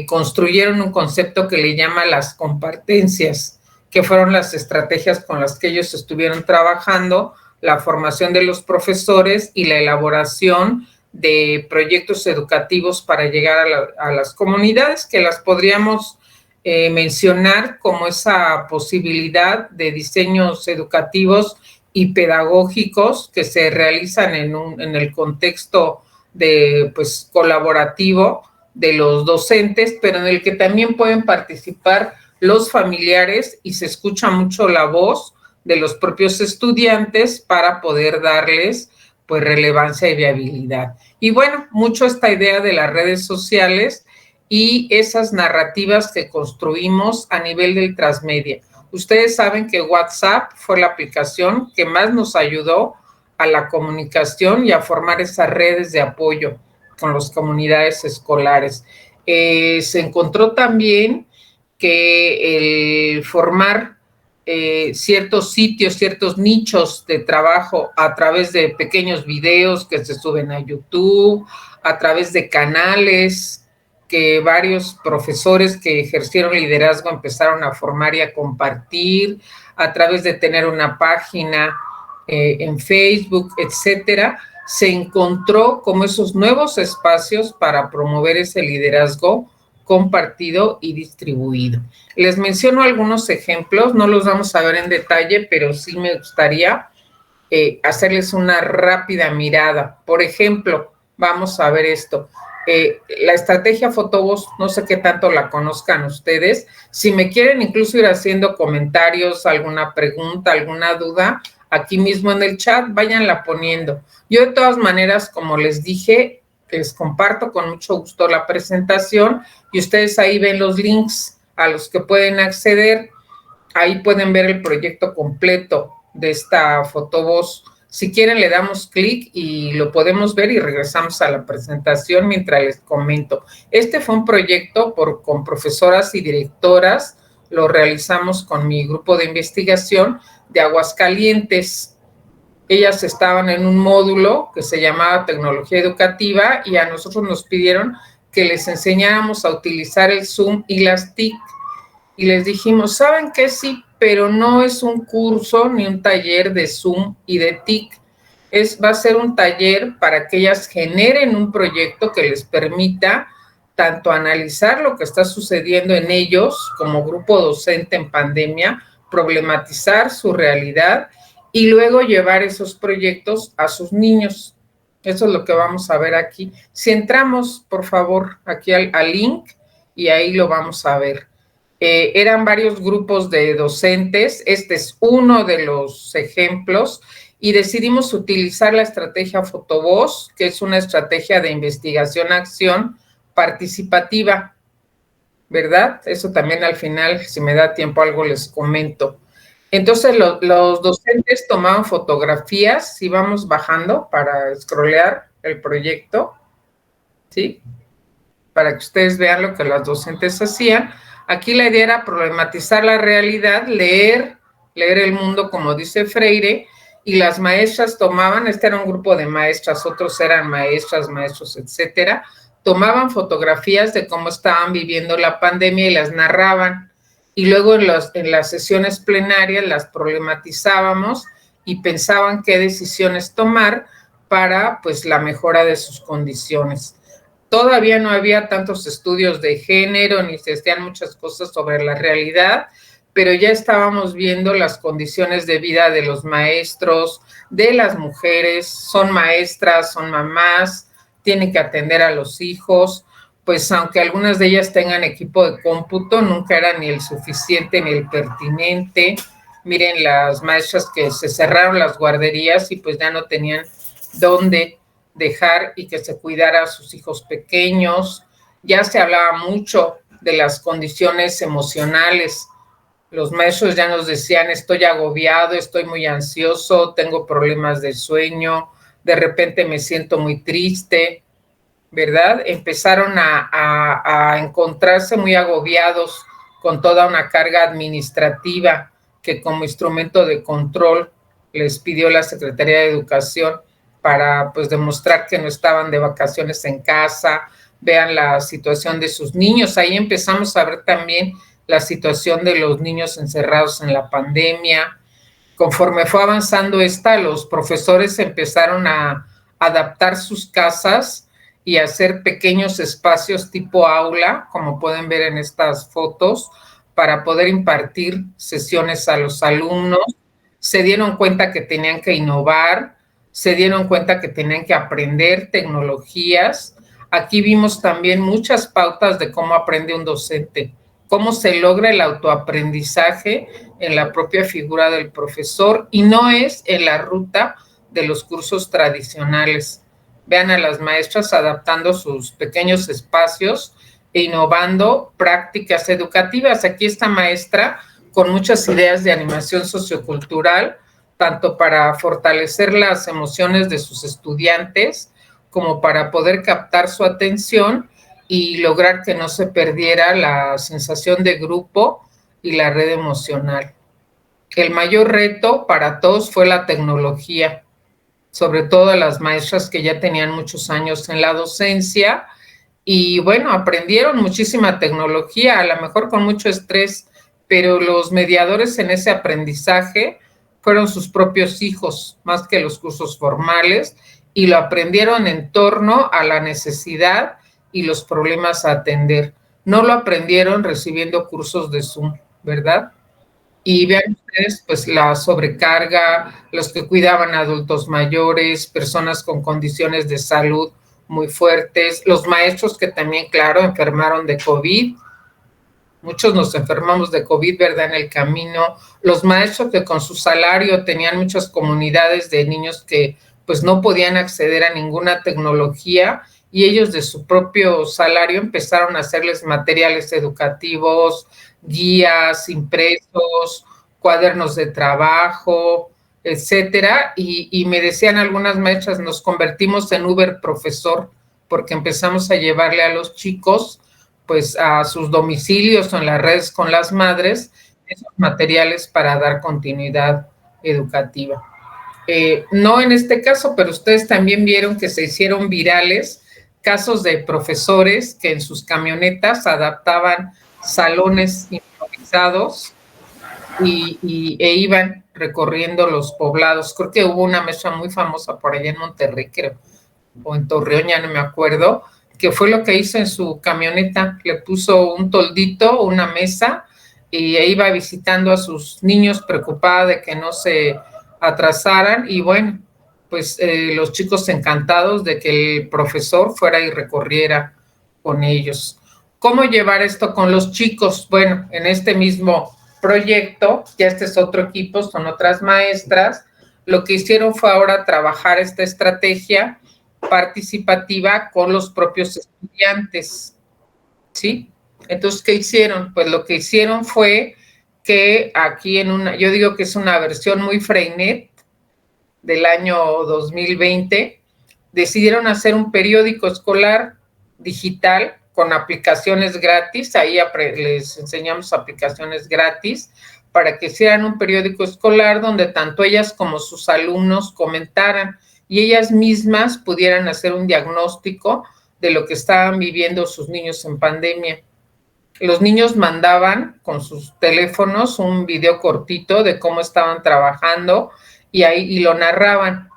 construyeron un concepto que le llama las compartencias, que fueron las estrategias con las que ellos estuvieron trabajando, la formación de los profesores y la elaboración de proyectos educativos para llegar a las comunidades, que las podríamos mencionar como esa posibilidad de diseños educativos y pedagógicos que se realizan en el contexto de, pues, colaborativo de los docentes, pero en el que también pueden participar los familiares y se escucha mucho la voz de los propios estudiantes para poder darles pues relevancia y viabilidad. Y bueno, mucho esta idea de las redes sociales y esas narrativas que construimos a nivel del transmedia. Ustedes saben que WhatsApp fue la aplicación que más nos ayudó a la comunicación y a formar esas redes de apoyo con las comunidades escolares. Se encontró también que el formar ciertos sitios, ciertos nichos de trabajo a través de pequeños videos que se suben a YouTube, a través de canales que varios profesores que ejercieron liderazgo empezaron a formar y a compartir, a través de tener una página en Facebook, etcétera, se encontró como esos nuevos espacios para promover ese liderazgo compartido y distribuido. Les menciono algunos ejemplos, no los vamos a ver en detalle, pero sí me gustaría hacerles una rápida mirada. Por ejemplo, vamos a ver esto. La estrategia Fotovoz, no sé qué tanto la conozcan ustedes. Si me quieren incluso ir haciendo comentarios, alguna pregunta, alguna duda, aquí mismo en el chat, váyanla poniendo. Yo de todas maneras, como les dije, les comparto con mucho gusto la presentación y ustedes ahí ven los links a los que pueden acceder. Ahí pueden ver el proyecto completo de esta Fotovoz. Si quieren le damos clic y lo podemos ver y regresamos a la presentación mientras les comento. Este fue un proyecto con profesoras y directoras, lo realizamos con mi grupo de investigación de Aguascalientes. Ellas estaban en un módulo que se llamaba Tecnología Educativa y a nosotros nos pidieron que les enseñáramos a utilizar el Zoom y las TIC. Y les dijimos, ¿saben qué? Sí, pero no es un curso ni un taller de Zoom y de TIC. Va a ser un taller para que ellas generen un proyecto que les permita tanto analizar lo que está sucediendo en ellos como grupo docente en pandemia, problematizar su realidad y luego llevar esos proyectos a sus niños. Eso es lo que vamos a ver aquí. Si entramos, por favor, aquí al link y ahí lo vamos a ver. Eran varios grupos de docentes, este es uno de los ejemplos, y decidimos utilizar la estrategia Fotovoz, que es una estrategia de investigación-acción participativa, ¿verdad? Eso también al final, si me da tiempo, algo les comento. Entonces, los docentes tomaban fotografías, íbamos bajando para scrollear el proyecto, ¿sí? Para que ustedes vean lo que los docentes hacían. Aquí la idea era problematizar la realidad, leer el mundo, como dice Freire, y las maestras tomaban, este era un grupo de maestras, otros eran maestras, maestros, etcétera, tomaban fotografías de cómo estaban viviendo la pandemia y las narraban. Y luego en las sesiones plenarias las problematizábamos y pensaban qué decisiones tomar para, pues, la mejora de sus condiciones. Todavía no había tantos estudios de género, ni se hacían muchas cosas sobre la realidad, pero ya estábamos viendo las condiciones de vida de los maestros, de las mujeres, son maestras, son mamás, tienen que atender a los hijos, pues aunque algunas de ellas tengan equipo de cómputo, nunca era ni el suficiente ni el pertinente. Miren las maestras que se cerraron las guarderías y pues ya no tenían dónde dejar y que se cuidara a sus hijos pequeños. Ya se hablaba mucho de las condiciones emocionales. Los maestros ya nos decían, estoy agobiado, estoy muy ansioso, tengo problemas de sueño, de repente me siento muy triste, ¿verdad? Empezaron a encontrarse muy agobiados con toda una carga administrativa que como instrumento de control les pidió la Secretaría de Educación para pues demostrar que no estaban de vacaciones en casa, vean la situación de sus niños. Ahí empezamos a ver también la situación de los niños encerrados en la pandemia. Conforme fue avanzando los profesores empezaron a adaptar sus casas y hacer pequeños espacios tipo aula, como pueden ver en estas fotos, para poder impartir sesiones a los alumnos. Se dieron cuenta que tenían que innovar, se dieron cuenta que tenían que aprender tecnologías. Aquí vimos también muchas pautas de cómo aprende un docente, cómo se logra el autoaprendizaje en la propia figura del profesor y no es en la ruta de los cursos tradicionales. Vean a las maestras adaptando sus pequeños espacios e innovando prácticas educativas. Aquí esta maestra con muchas ideas de animación sociocultural, tanto para fortalecer las emociones de sus estudiantes como para poder captar su atención y lograr que no se perdiera la sensación de grupo y la red emocional. El mayor reto para todos fue la tecnología, sobre todo a las maestras que ya tenían muchos años en la docencia y bueno, aprendieron muchísima tecnología, a lo mejor con mucho estrés, pero los mediadores en ese aprendizaje fueron sus propios hijos, más que los cursos formales, y lo aprendieron en torno a la necesidad y los problemas a atender. No lo aprendieron recibiendo cursos de Zoom, ¿verdad? Y vean ustedes, pues la sobrecarga, los que cuidaban a adultos mayores, personas con condiciones de salud muy fuertes, los maestros que también, claro, enfermaron de COVID. Muchos nos enfermamos de COVID, ¿verdad? En el camino. Los maestros que con su salario tenían muchas comunidades de niños que pues no podían acceder a ninguna tecnología y ellos de su propio salario empezaron a hacerles materiales educativos, guías, impresos, cuadernos de trabajo, etcétera. Y me decían algunas maestras, nos convertimos en Uber profesor porque empezamos a llevarle a los chicos pues a sus domicilios o en las redes con las madres, esos materiales para dar continuidad educativa. No en este caso, pero ustedes también vieron que se hicieron virales casos de profesores que en sus camionetas adaptaban salones improvisados e iban recorriendo los poblados. Creo que hubo una maestra muy famosa por allá en Monterrey, creo, o en Torreón, ya no me acuerdo, que fue lo que hizo en su camioneta, le puso un toldito, una mesa, y iba visitando a sus niños preocupada de que no se atrasaran, y bueno, pues los chicos encantados de que el profesor fuera y recorriera con ellos. ¿Cómo llevar esto con los chicos? Bueno, en este mismo proyecto, ya este es otro equipo, son otras maestras, lo que hicieron fue ahora trabajar esta estrategia participativa con los propios estudiantes, ¿sí? Entonces, ¿qué hicieron? Pues lo que hicieron fue que aquí yo digo que es una versión muy Freinet del año 2020, decidieron hacer un periódico escolar digital con aplicaciones gratis, ahí les enseñamos aplicaciones gratis para que hicieran un periódico escolar donde tanto ellas como sus alumnos comentaran y ellas mismas pudieran hacer un diagnóstico de lo que estaban viviendo sus niños en pandemia. Los niños mandaban con sus teléfonos un video cortito de cómo estaban trabajando y lo narraban,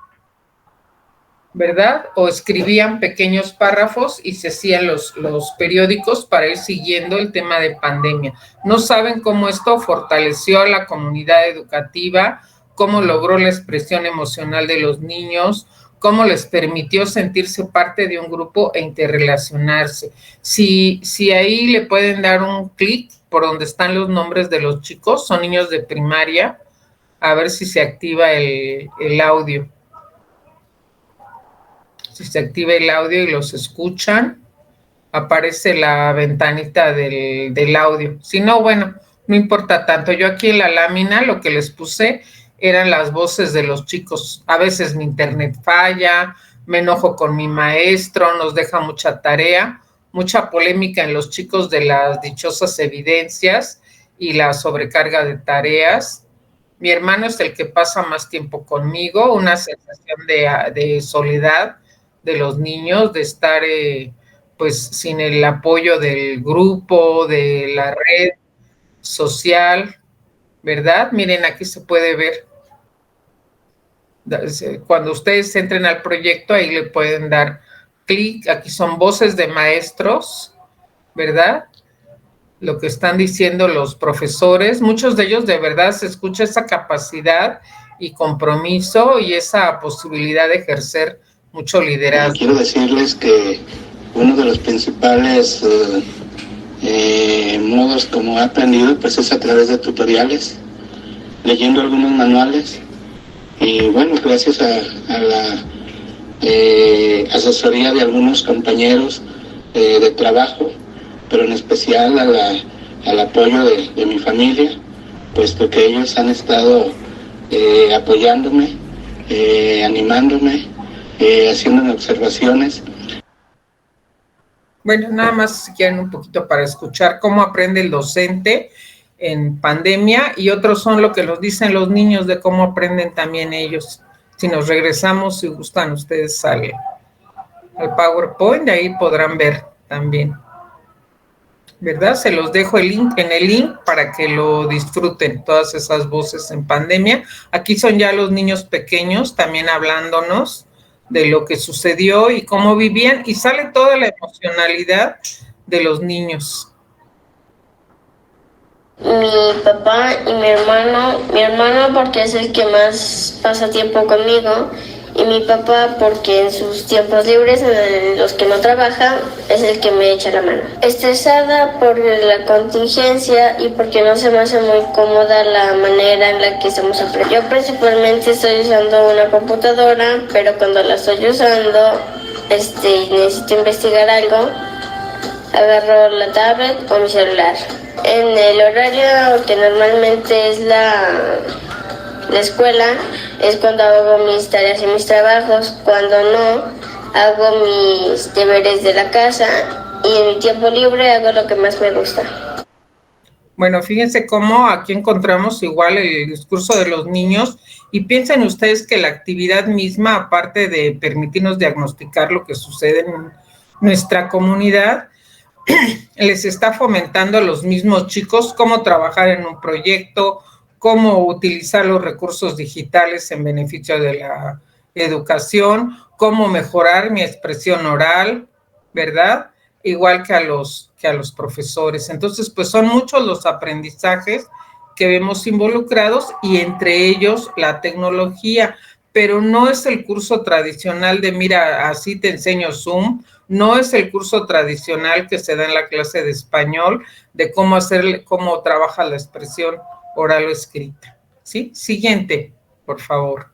¿verdad? O escribían pequeños párrafos y se hacían los periódicos para ir siguiendo el tema de pandemia. No saben cómo esto fortaleció a la comunidad educativa, cómo logró la expresión emocional de los niños, cómo les permitió sentirse parte de un grupo e interrelacionarse. Si ahí le pueden dar un clic por donde están los nombres de los chicos, son niños de primaria, a ver si se activa el audio. Si se activa el audio y los escuchan, aparece la ventanita del audio. Si no, bueno, no importa tanto. Yo aquí en la lámina lo que les puse eran las voces de los chicos. A veces mi internet falla, me enojo con mi maestro, nos deja mucha tarea, mucha polémica en los chicos de las dichosas evidencias y la sobrecarga de tareas. Mi hermano es el que pasa más tiempo conmigo, una sensación de soledad de los niños, de estar pues sin el apoyo del grupo, de la red social, ¿verdad? Miren, aquí se puede ver. Cuando ustedes entren al proyecto, ahí le pueden dar clic. Aquí son voces de maestros, ¿verdad? Lo que están diciendo los profesores. Muchos de ellos de verdad se escucha esa capacidad y compromiso y esa posibilidad de ejercer mucho liderazgo. Quiero decirles que uno de los principales modos como he aprendido pues es a través de tutoriales, leyendo algunos manuales y bueno, gracias a la asesoría de algunos compañeros de trabajo, pero en especial al apoyo de mi familia, puesto que ellos han estado apoyándome, animándome, haciéndome observaciones. Bueno, nada más si quieren un poquito para escuchar cómo aprende el docente en pandemia y otros son lo que nos dicen los niños de cómo aprenden también ellos. Si nos regresamos, si gustan ustedes al PowerPoint, de ahí podrán ver también, ¿verdad? Se los dejo en el link para que lo disfruten, todas esas voces en pandemia. Aquí son ya los niños pequeños también hablándonos de lo que sucedió y cómo vivían, y sale toda la emocionalidad de los niños. Mi papá y mi hermano porque es el que más pasa tiempo conmigo, y mi papá porque en sus tiempos libres, en los que no trabaja, es el que me echa la mano. Estresada por la contingencia y porque no se me hace muy cómoda la manera en la que estamos aprendiendo. Yo principalmente estoy usando una computadora, pero cuando la estoy usando y necesito investigar algo, agarro la tablet o mi celular. En el horario que normalmente es la escuela, es cuando hago mis tareas y mis trabajos. Cuando no, hago mis deberes de la casa y en mi tiempo libre hago lo que más me gusta. Bueno, fíjense cómo aquí encontramos igual el discurso de los niños y piensen ustedes que la actividad misma, aparte de permitirnos diagnosticar lo que sucede en nuestra comunidad, les está fomentando a los mismos chicos cómo trabajar en un proyecto, cómo utilizar los recursos digitales en beneficio de la educación, cómo mejorar mi expresión oral, ¿verdad? Igual que a los profesores. Entonces, pues son muchos los aprendizajes que vemos involucrados y entre ellos la tecnología, pero no es el curso tradicional de mira, así te enseño Zoom, No es el curso tradicional que se da en la clase de español de cómo trabaja la expresión oral o escrita. ¿Sí? Siguiente, por favor.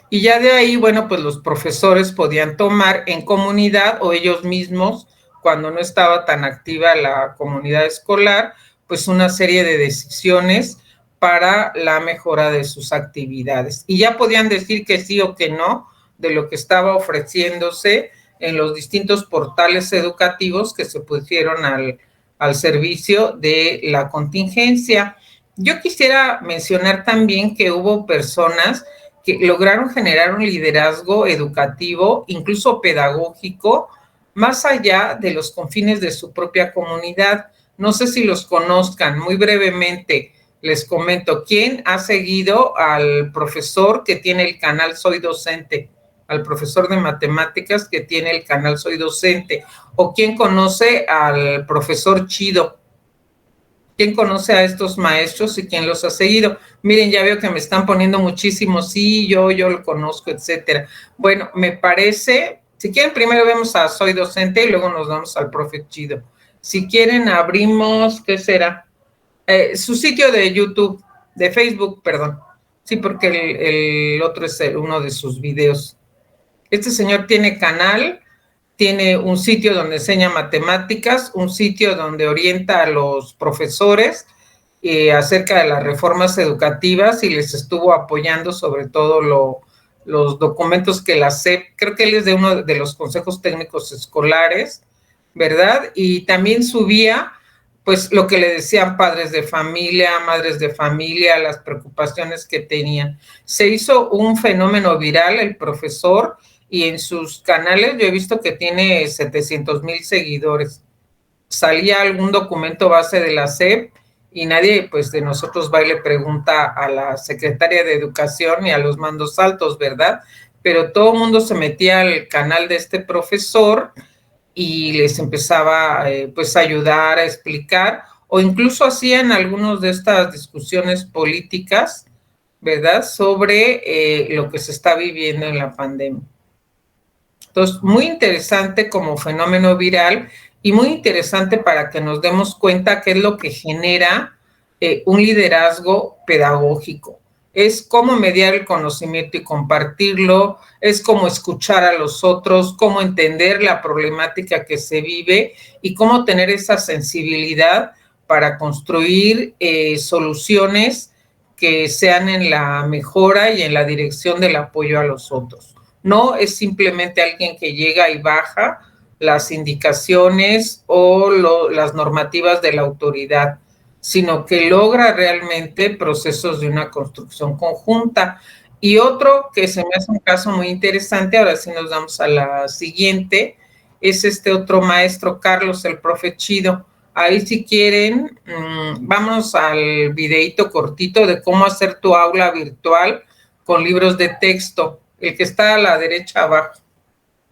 Y ya de ahí, bueno, pues los profesores podían tomar en comunidad o ellos mismos, cuando no estaba tan activa la comunidad escolar, pues una serie de decisiones para la mejora de sus actividades. Y ya podían decir que sí o que no de lo que estaba ofreciéndose en los distintos portales educativos que se pusieron al servicio de la contingencia. Yo quisiera mencionar también que hubo personas que lograron generar un liderazgo educativo, incluso pedagógico, más allá de los confines de su propia comunidad. No sé si los conozcan, muy brevemente les comento. ¿Quién ha seguido al profesor que tiene el canal Soy Docente? Al profesor de matemáticas que tiene el canal Soy Docente. ¿O quién conoce al profesor Chido? ¿Quién conoce a estos maestros y quién los ha seguido? Miren, ya veo que me están poniendo muchísimo, sí, yo lo conozco, etcétera. Bueno, me parece, si quieren primero vemos a Soy Docente y luego nos vamos al profe Chido. Si quieren abrimos, ¿qué será? Su sitio de YouTube, de Facebook, perdón. Sí, porque el otro es uno de sus videos. Este señor tiene canal, tiene un sitio donde enseña matemáticas, un sitio donde orienta a los profesores acerca de las reformas educativas y les estuvo apoyando sobre todo los documentos que la SEP, creo que él es de uno de los consejos técnicos escolares, ¿verdad? Y también subía pues lo que le decían padres de familia, madres de familia, las preocupaciones que tenían. Se hizo un fenómeno viral el profesor y en sus canales yo he visto que tiene 700,000 seguidores. Salía algún documento base de la SEP y nadie pues de nosotros va y le pregunta a la secretaria de Educación y a los mandos altos, ¿verdad? Pero todo el mundo se metía al canal de este profesor y les empezaba pues a ayudar, a explicar, o incluso hacían algunas de estas discusiones políticas, ¿verdad?, sobre lo que se está viviendo en la pandemia. Entonces, muy interesante como fenómeno viral y muy interesante para que nos demos cuenta qué es lo que genera un liderazgo pedagógico. Es cómo mediar el conocimiento y compartirlo, es cómo escuchar a los otros, cómo entender la problemática que se vive y cómo tener esa sensibilidad para construir soluciones que sean en la mejora y en la dirección del apoyo a los otros. No es simplemente alguien que llega y baja las indicaciones o las normativas de la autoridad, sino que logra realmente procesos de una construcción conjunta. Y otro que se me hace un caso muy interesante, ahora sí nos damos a la siguiente, es este otro maestro, Carlos, el profe Chido. Ahí si quieren, vamos al videíto cortito de cómo hacer tu aula virtual con libros de texto, el que está a la derecha abajo,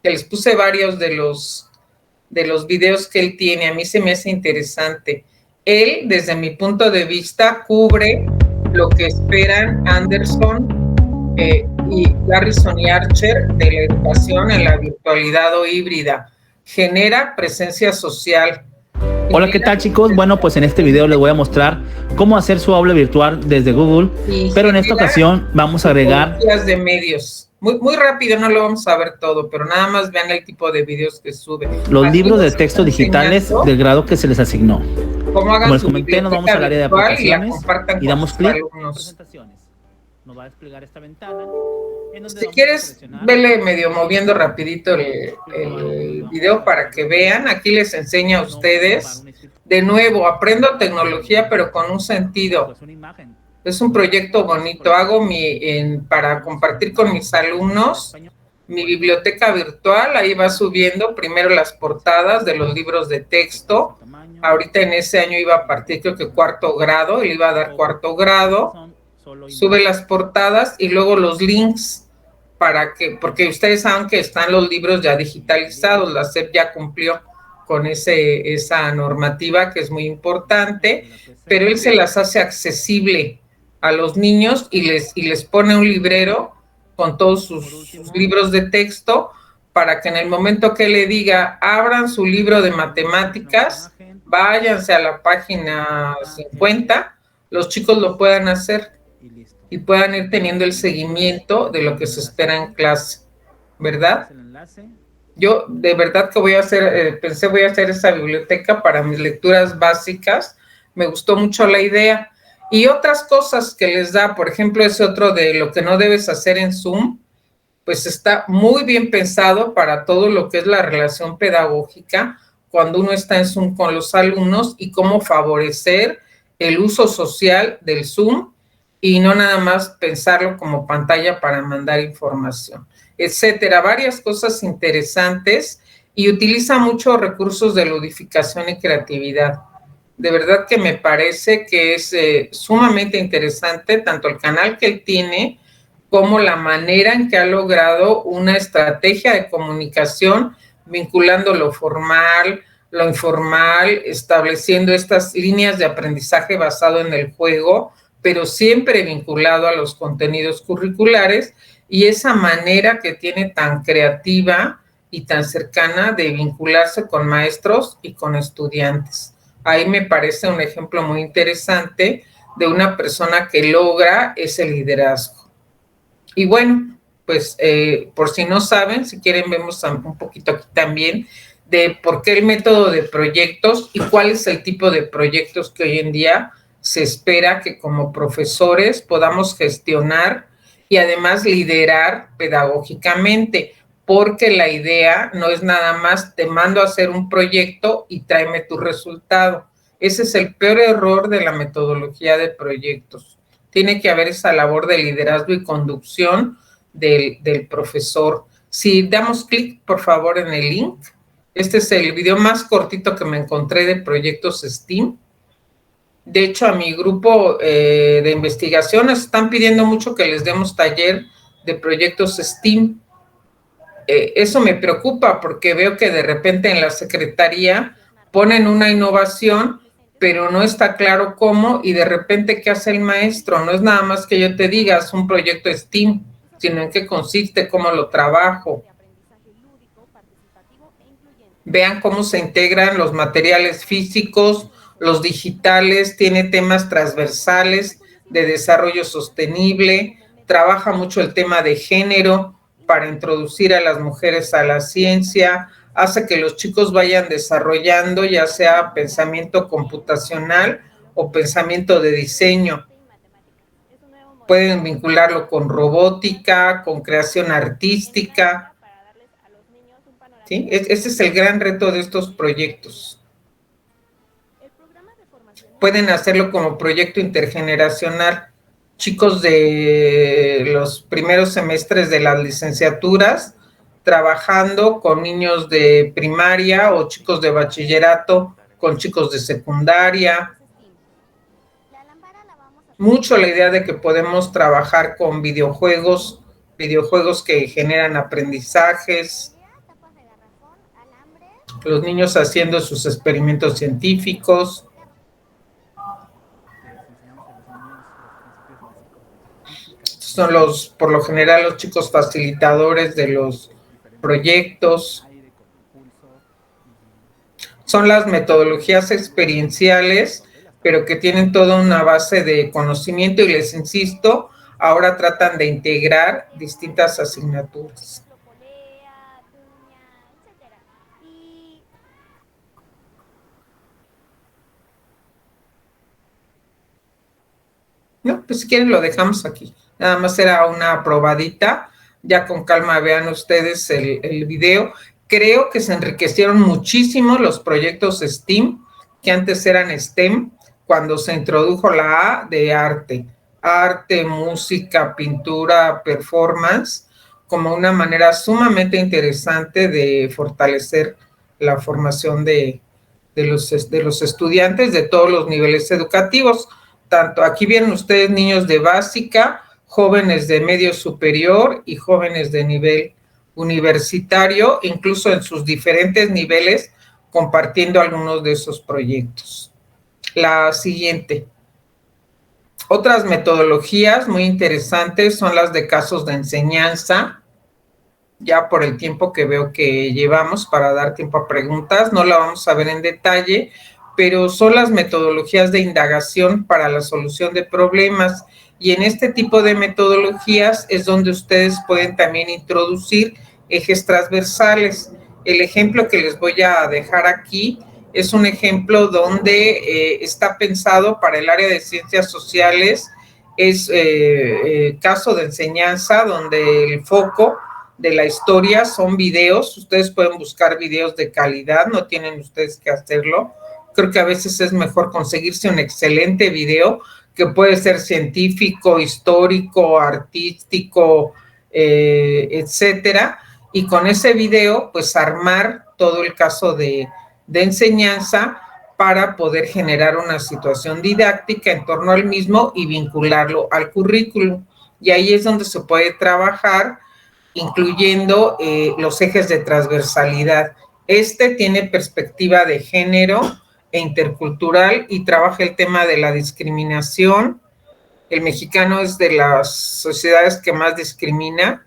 que les puse varios de los videos que él tiene. A mí se me hace interesante. Él, desde mi punto de vista, cubre lo que esperan Anderson y Garrison y Archer de la educación en la virtualidad o híbrida. Genera presencia social. Hola, ¿qué tal, chicos? Bueno, pues en este video les voy a mostrar cómo hacer su aula virtual desde Google, pero en esta ocasión vamos a agregar de medios. Muy rápido, no lo vamos a ver todo, pero nada más vean el tipo de videos que sube. Los libros de texto digitales del grado que se les asignó. Como les comenté, nos vamos al área de aplicaciones y damos clic en presentaciones. Nos va a desplegar esta ventana. Si quieres, vele medio moviendo rapidito el video para que vean. Aquí les enseño a ustedes. De nuevo, aprendo tecnología, pero con un sentido. Es un proyecto bonito. Hago para compartir con mis alumnos mi biblioteca virtual. Ahí va subiendo primero las portadas de los libros de texto. Ahorita en ese año iba a partir, creo que cuarto grado, y le iba a dar cuarto grado. Sube las portadas y luego los links porque ustedes saben que están los libros ya digitalizados. La SEP ya cumplió con esa normativa que es muy importante, pero él se las hace accesible a los niños y les pone un librero con todos sus libros de texto para que en el momento que le diga, abran su libro de matemáticas, váyanse a la página 50, los chicos lo puedan hacer y puedan ir teniendo el seguimiento de lo que se espera en clase, ¿verdad? Yo de verdad que voy a hacer, voy a hacer esa biblioteca para mis lecturas básicas, me gustó mucho la idea. Y otras cosas que les da, por ejemplo, ese otro de lo que no debes hacer en Zoom, pues está muy bien pensado para todo lo que es la relación pedagógica cuando uno está en Zoom con los alumnos y cómo favorecer el uso social del Zoom y no nada más pensarlo como pantalla para mandar información, etcétera. Varias cosas interesantes y utiliza muchos recursos de ludificación y creatividad. De verdad que me parece que es sumamente interesante tanto el canal que él tiene como la manera en que ha logrado una estrategia de comunicación vinculando lo formal, lo informal, estableciendo estas líneas de aprendizaje basado en el juego, pero siempre vinculado a los contenidos curriculares y esa manera que tiene tan creativa y tan cercana de vincularse con maestros y con estudiantes. Ahí me parece un ejemplo muy interesante de una persona que logra ese liderazgo. Y bueno, pues por si no saben, si quieren vemos un poquito aquí también de por qué el método de proyectos y cuál es el tipo de proyectos que hoy en día se espera que como profesores podamos gestionar y además liderar pedagógicamente, porque la idea no es nada más te mando a hacer un proyecto y tráeme tu resultado. Ese es el peor error de la metodología de proyectos. Tiene que haber esa labor de liderazgo y conducción del profesor. Si damos clic, por favor, en el link. Este es el video más cortito que me encontré de proyectos STEAM. De hecho, a mi grupo de investigación están pidiendo mucho que les demos taller de proyectos STEAM. Eso me preocupa porque veo que de repente en la secretaría ponen una innovación, pero no está claro cómo y de repente ¿qué hace el maestro? No es nada más que yo te diga, es un proyecto STEAM, sino en qué consiste, cómo lo trabajo. Vean cómo se integran los materiales físicos, los digitales, tiene temas transversales de desarrollo sostenible, trabaja mucho el tema de género para introducir a las mujeres a la ciencia, hace que los chicos vayan desarrollando ya sea pensamiento computacional o pensamiento de diseño. Pueden vincularlo con robótica, con creación artística. ¿Sí? Ese es el gran reto de estos proyectos. Pueden hacerlo como proyecto intergeneracional. Chicos de los primeros semestres de las licenciaturas, trabajando con niños de primaria o chicos de bachillerato con chicos de secundaria. Mucho la idea de que podemos trabajar con videojuegos que generan aprendizajes, los niños haciendo sus experimentos científicos. Son por lo general, los chicos facilitadores de los proyectos. Son las metodologías experienciales, pero que tienen toda una base de conocimiento y les insisto, ahora tratan de integrar distintas asignaturas. No, pues si quieren lo dejamos aquí. Nada más era una probadita. Ya con calma vean ustedes el video. Creo que se enriquecieron muchísimo los proyectos STEAM, que antes eran STEM, cuando se introdujo la A de arte. Arte, música, pintura, performance, como una manera sumamente interesante de fortalecer la formación de los estudiantes de todos los niveles educativos. Tanto aquí vienen ustedes niños de básica, jóvenes de medio superior y jóvenes de nivel universitario, incluso en sus diferentes niveles, compartiendo algunos de esos proyectos. La siguiente. Otras metodologías muy interesantes son las de casos de enseñanza. ya por el tiempo que veo que llevamos para dar tiempo a preguntas, no la vamos a ver en detalle, pero son las metodologías de indagación para la solución de problemas, y en este tipo de metodologías es donde ustedes pueden también introducir ejes transversales. El ejemplo que les voy a dejar aquí es un ejemplo donde está pensado para el área de ciencias sociales, es caso de enseñanza, donde el foco de la historia son videos. Ustedes pueden buscar videos de calidad, no tienen ustedes que hacerlo. Creo que a veces es mejor conseguirse un excelente video, que puede ser científico, histórico, artístico, etcétera, y con ese video, pues armar todo el caso de enseñanza para poder generar una situación didáctica en torno al mismo y vincularlo al currículum. Y ahí es donde se puede trabajar, incluyendo los ejes de transversalidad. Este tiene perspectiva de género e intercultural y trabaja el tema de la discriminación. El mexicano es de las sociedades que más discrimina.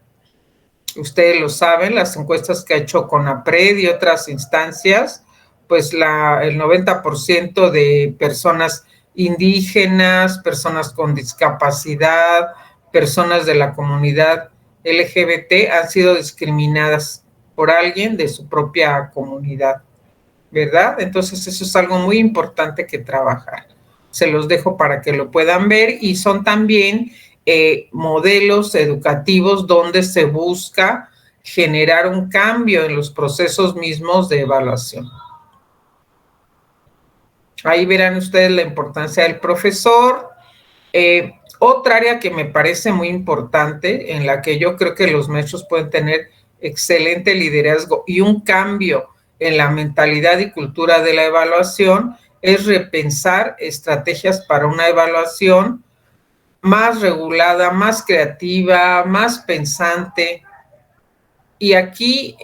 Ustedes lo saben, las encuestas que ha hecho CONAPRED y otras instancias, pues el 90% de personas indígenas, personas con discapacidad, personas de la comunidad LGBT han sido discriminadas por alguien de su propia comunidad, ¿verdad? Entonces eso es algo muy importante que trabajar. Se los dejo para que lo puedan ver, y son también modelos educativos donde se busca generar un cambio en los procesos mismos de evaluación. Ahí verán ustedes la importancia del profesor. Otra área que me parece muy importante, en la que yo creo que los maestros pueden tener excelente liderazgo y un cambio en la mentalidad y cultura de la evaluación, es repensar estrategias para una evaluación más regulada, más creativa, más pensante. Y aquí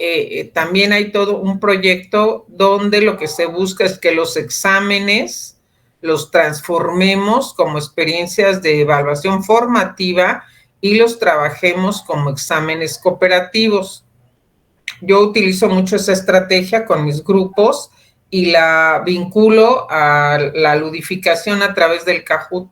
también hay todo un proyecto donde lo que se busca es que los exámenes los transformemos como experiencias de evaluación formativa y los trabajemos como exámenes cooperativos. Yo utilizo mucho esa estrategia con mis grupos y la vinculo a la ludificación a través del Kahoot,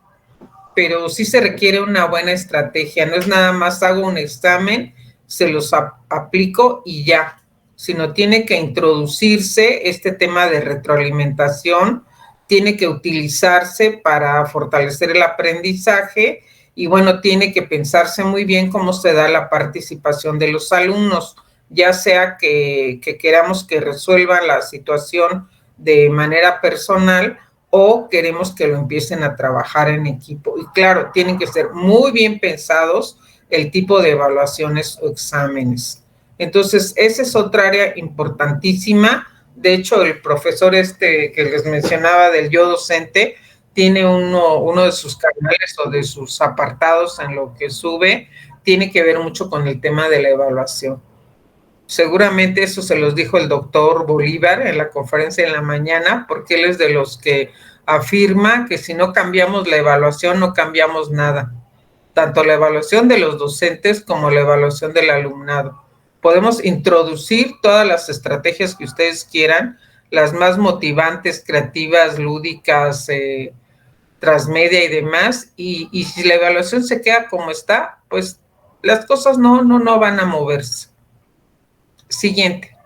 pero sí se requiere una buena estrategia. No es nada más hago un examen, se los aplico y ya, sino tiene que introducirse este tema de retroalimentación, tiene que utilizarse para fortalecer el aprendizaje y bueno, tiene que pensarse muy bien cómo se da la participación de los alumnos, ya sea que queramos que resuelvan la situación de manera personal o queremos que lo empiecen a trabajar en equipo. Y claro, tienen que ser muy bien pensados el tipo de evaluaciones o exámenes. Entonces, esa es otra área importantísima. De hecho, el profesor que les mencionaba del Yo Docente tiene uno de sus canales o de sus apartados en lo que sube, tiene que ver mucho con el tema de la evaluación. Seguramente eso se los dijo el doctor Bolívar en la conferencia en la mañana, porque él es de los que afirma que si no cambiamos la evaluación, no cambiamos nada. Tanto la evaluación de los docentes como la evaluación del alumnado. Podemos introducir todas las estrategias que ustedes quieran, las más motivantes, creativas, lúdicas, transmedia y demás, y si la evaluación se queda como está, pues las cosas no van a moverse. Siguiente.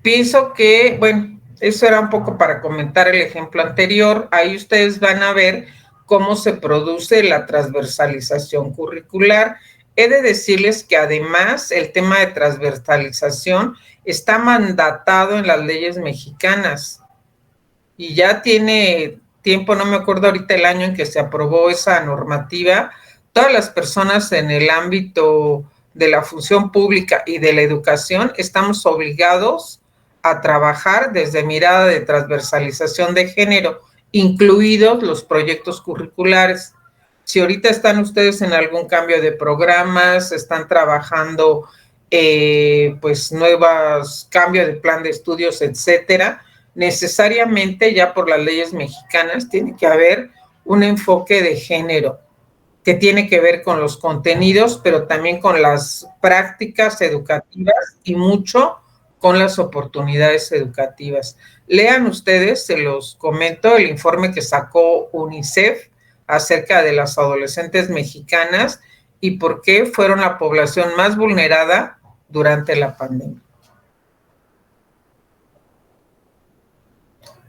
Pienso que, bueno, eso era un poco para comentar el ejemplo anterior. Ahí ustedes van a ver cómo se produce la transversalización curricular. He de decirles que además el tema de transversalización está mandatado en las leyes mexicanas y ya tiene tiempo, no me acuerdo ahorita el año en que se aprobó esa normativa. Todas las personas en el ámbito de la función pública y de la educación estamos obligados a trabajar desde mirada de transversalización de género, incluidos los proyectos curriculares. Si ahorita están ustedes en algún cambio de programas, están trabajando pues nuevos cambios de plan de estudios, etcétera, necesariamente ya por las leyes mexicanas tiene que haber un enfoque de género. que tiene que ver con los contenidos, pero también con las prácticas educativas y mucho con las oportunidades educativas. Lean ustedes, se los comento, el informe que sacó UNICEF acerca de las adolescentes mexicanas y por qué fueron la población más vulnerada durante la pandemia.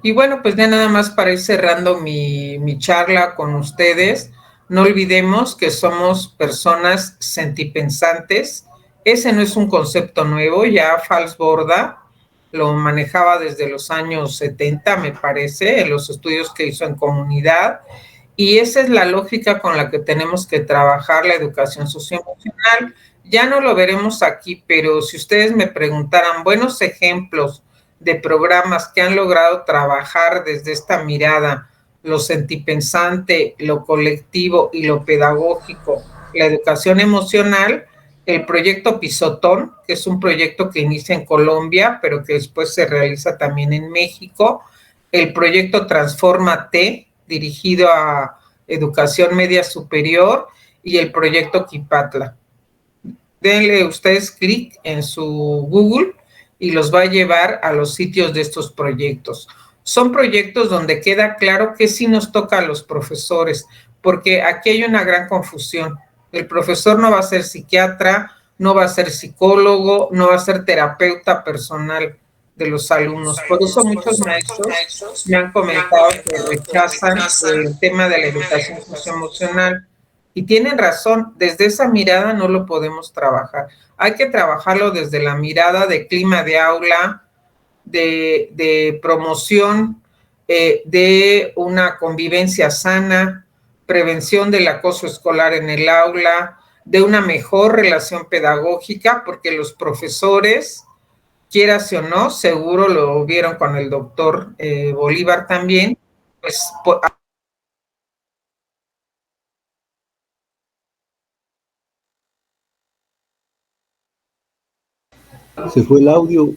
Y bueno, pues ya nada más para ir cerrando mi charla con ustedes, no olvidemos que somos personas sentipensantes. Ese no es un concepto nuevo, ya Falsborda lo manejaba desde los años 70, me parece, en los estudios que hizo en comunidad, y esa es la lógica con la que tenemos que trabajar la educación socioemocional. Ya no lo veremos aquí, pero si ustedes me preguntaran buenos ejemplos de programas que han logrado trabajar desde esta mirada, lo sentipensante, lo colectivo y lo pedagógico, la educación emocional, el proyecto Pisotón, que es un proyecto que inicia en Colombia, pero que después se realiza también en México, el proyecto Transfórmate, dirigido a educación media superior, y el proyecto Quipatla. Denle ustedes clic en su Google y los va a llevar a los sitios de estos proyectos. Son proyectos donde queda claro que sí nos toca a los profesores, porque aquí hay una gran confusión. El profesor no va a ser psiquiatra, no va a ser psicólogo, no va a ser terapeuta personal de los alumnos. Por eso muchos maestros me han comentado que rechazan el tema de la educación socioemocional. Y tienen razón, desde esa mirada no lo podemos trabajar. Hay que trabajarlo desde la mirada de clima de aula, de promoción, de una convivencia sana, prevención del acoso escolar en el aula, de una mejor relación pedagógica, porque los profesores, quieras o no, seguro lo vieron con el doctor Bolívar también, pues se fue el audio.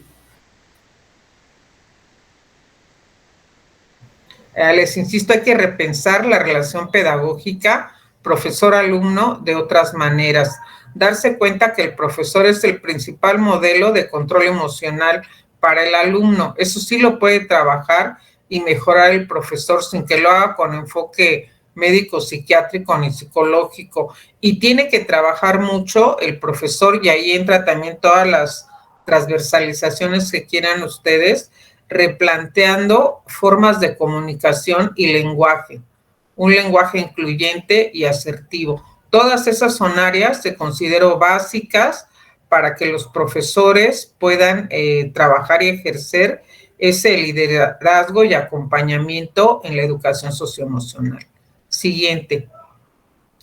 Les insisto, hay que repensar la relación pedagógica profesor-alumno de otras maneras. Darse cuenta que el profesor es el principal modelo de control emocional para el alumno. Eso sí lo puede trabajar y mejorar el profesor sin que lo haga con enfoque médico, psiquiátrico ni psicológico. Y tiene que trabajar mucho el profesor, y ahí entra también todas las transversalizaciones que quieran ustedes, replanteando formas de comunicación y lenguaje, un lenguaje incluyente y asertivo. Todas esas son áreas que considero básicas para que los profesores puedan trabajar y ejercer ese liderazgo y acompañamiento en la educación socioemocional. Siguiente.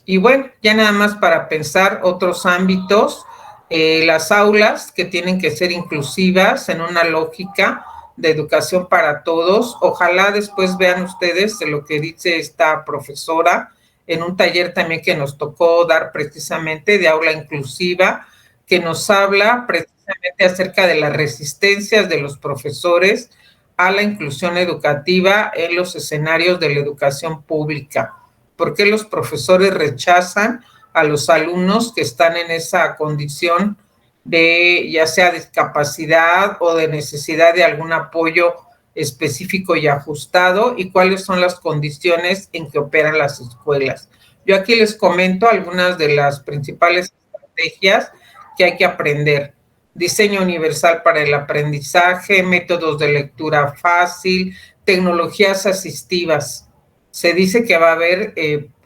Y bueno, ya nada más para pensar otros ámbitos, las aulas que tienen que ser inclusivas en una lógica de educación para todos. Ojalá después vean ustedes lo que dice esta profesora en un taller también que nos tocó dar precisamente de aula inclusiva, que nos habla precisamente acerca de las resistencias de los profesores a la inclusión educativa en los escenarios de la educación pública. ¿Por qué los profesores rechazan a los alumnos que están en esa condición de ya sea discapacidad o de necesidad de algún apoyo específico y ajustado, y cuáles son las condiciones en que operan las escuelas? Yo aquí les comento algunas de las principales estrategias que hay que aprender. Diseño universal para el aprendizaje, métodos de lectura fácil, tecnologías asistivas. Se dice que va a haber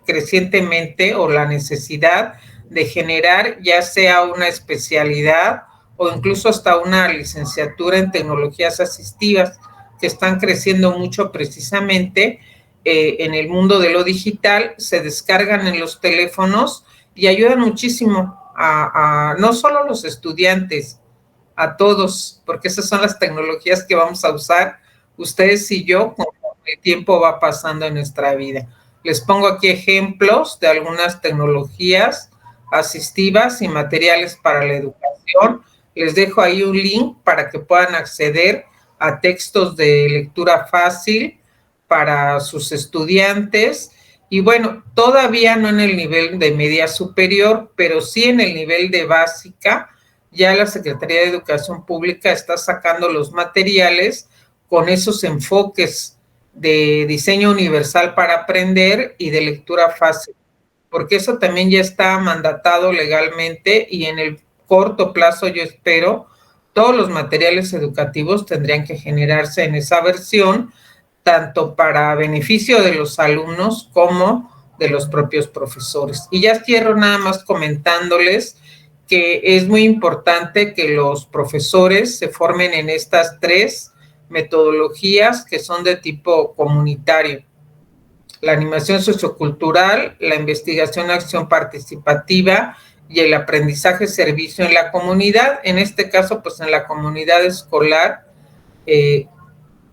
crecientemente o la necesidad de generar ya sea una especialidad o incluso hasta una licenciatura en tecnologías asistivas, que están creciendo mucho precisamente en el mundo de lo digital. Se descargan en los teléfonos y ayudan muchísimo a no solo a los estudiantes, a todos, porque esas son las tecnologías que vamos a usar ustedes y yo conforme el tiempo va pasando en nuestra vida. Les pongo aquí ejemplos de algunas tecnologías asistivas y materiales para la educación. Les dejo ahí un link para que puedan acceder a textos de lectura fácil para sus estudiantes, Y bueno, todavía no en el nivel de media superior, pero sí en el nivel de básica, ya la Secretaría de Educación Pública está sacando los materiales con esos enfoques de diseño universal para aprender y de lectura fácil, porque eso también ya está mandatado legalmente y en el corto plazo yo espero todos los materiales educativos tendrían que generarse en esa versión, tanto para beneficio de los alumnos como de los propios profesores. Y ya cierro nada más comentándoles que es muy importante que los profesores se formen en estas 3 metodologías que son de tipo comunitario: la animación sociocultural, la investigación acción participativa y el aprendizaje servicio en la comunidad, en este caso pues en la comunidad escolar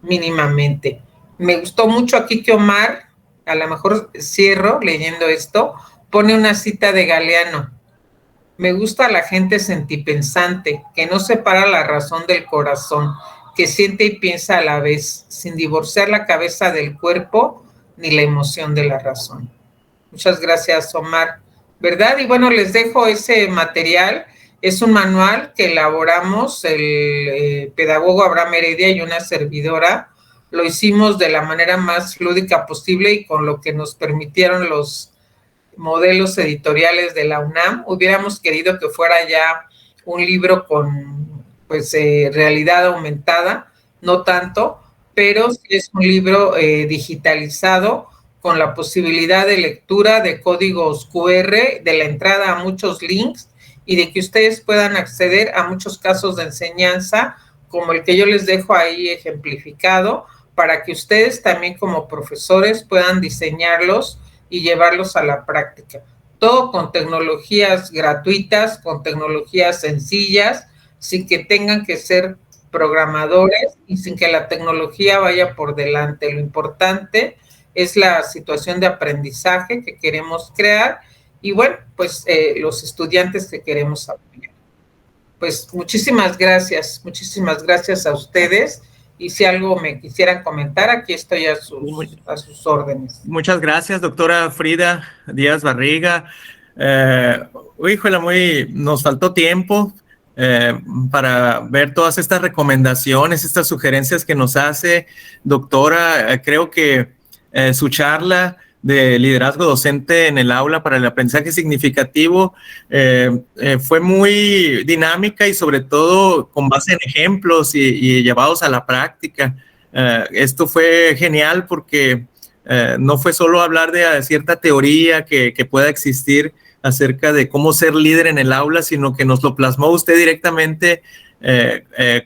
mínimamente. Me gustó mucho aquí que Omar, a lo mejor cierro leyendo esto, pone una cita de Galeano: me gusta la gente sentipensante, que no separa la razón del corazón, que siente y piensa a la vez, sin divorciar la cabeza del cuerpo ni la emoción de la razón. Muchas gracias, Omar. ¿Verdad? Y bueno, les dejo ese material. Es un manual que elaboramos el pedagogo Abraham Heredia y una servidora. Lo hicimos de la manera más lúdica posible y con lo que nos permitieron los modelos editoriales de la UNAM. Hubiéramos querido que fuera ya un libro con realidad aumentada, no tanto, pero sí es un libro digitalizado con la posibilidad de lectura de códigos QR, de la entrada a muchos links y de que ustedes puedan acceder a muchos casos de enseñanza como el que yo les dejo ahí ejemplificado, para que ustedes también como profesores puedan diseñarlos y llevarlos a la práctica. Todo con tecnologías gratuitas, con tecnologías sencillas, sin que tengan que ser programadores y sin que la tecnología vaya por delante. Lo importante es la situación de aprendizaje que queremos crear y bueno, pues los estudiantes que queremos apoyar. Pues muchísimas gracias a ustedes. Y si algo me quisieran comentar, aquí estoy a sus órdenes. Muchas gracias, doctora Frida Díaz Barriga. Híjole, nos faltó tiempo para ver todas estas recomendaciones, estas sugerencias que nos hace, doctora. Creo que su charla de liderazgo docente en el aula para el aprendizaje significativo fue muy dinámica y sobre todo con base en ejemplos y llevados a la práctica. Esto fue genial porque no fue solo hablar de cierta teoría que pueda existir acerca de cómo ser líder en el aula, sino que nos lo plasmó usted directamente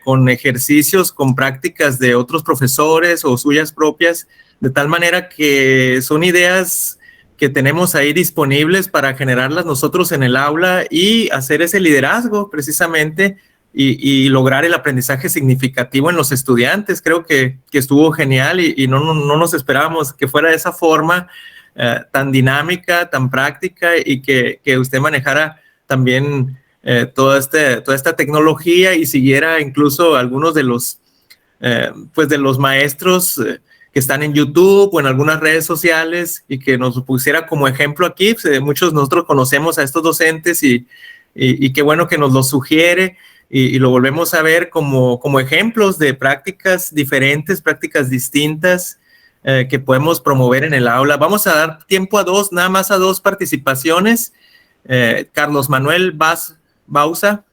con ejercicios, con prácticas de otros profesores o suyas propias, de tal manera que son ideas que tenemos ahí disponibles para generarlas nosotros en el aula y hacer ese liderazgo precisamente y lograr el aprendizaje significativo en los estudiantes. Creo que estuvo genial y no nos esperábamos que fuera de esa forma tan dinámica, tan práctica y que usted manejara también toda esta tecnología y siguiera incluso algunos de los maestros que están en YouTube o en algunas redes sociales y que nos pusiera como ejemplo aquí. Muchos de nosotros conocemos a estos docentes y qué bueno que nos lo sugiere y lo volvemos a ver como ejemplos de prácticas diferentes, prácticas distintas que podemos promover en el aula. Vamos a dar tiempo nada más a dos participaciones. Carlos Manuel Bausa.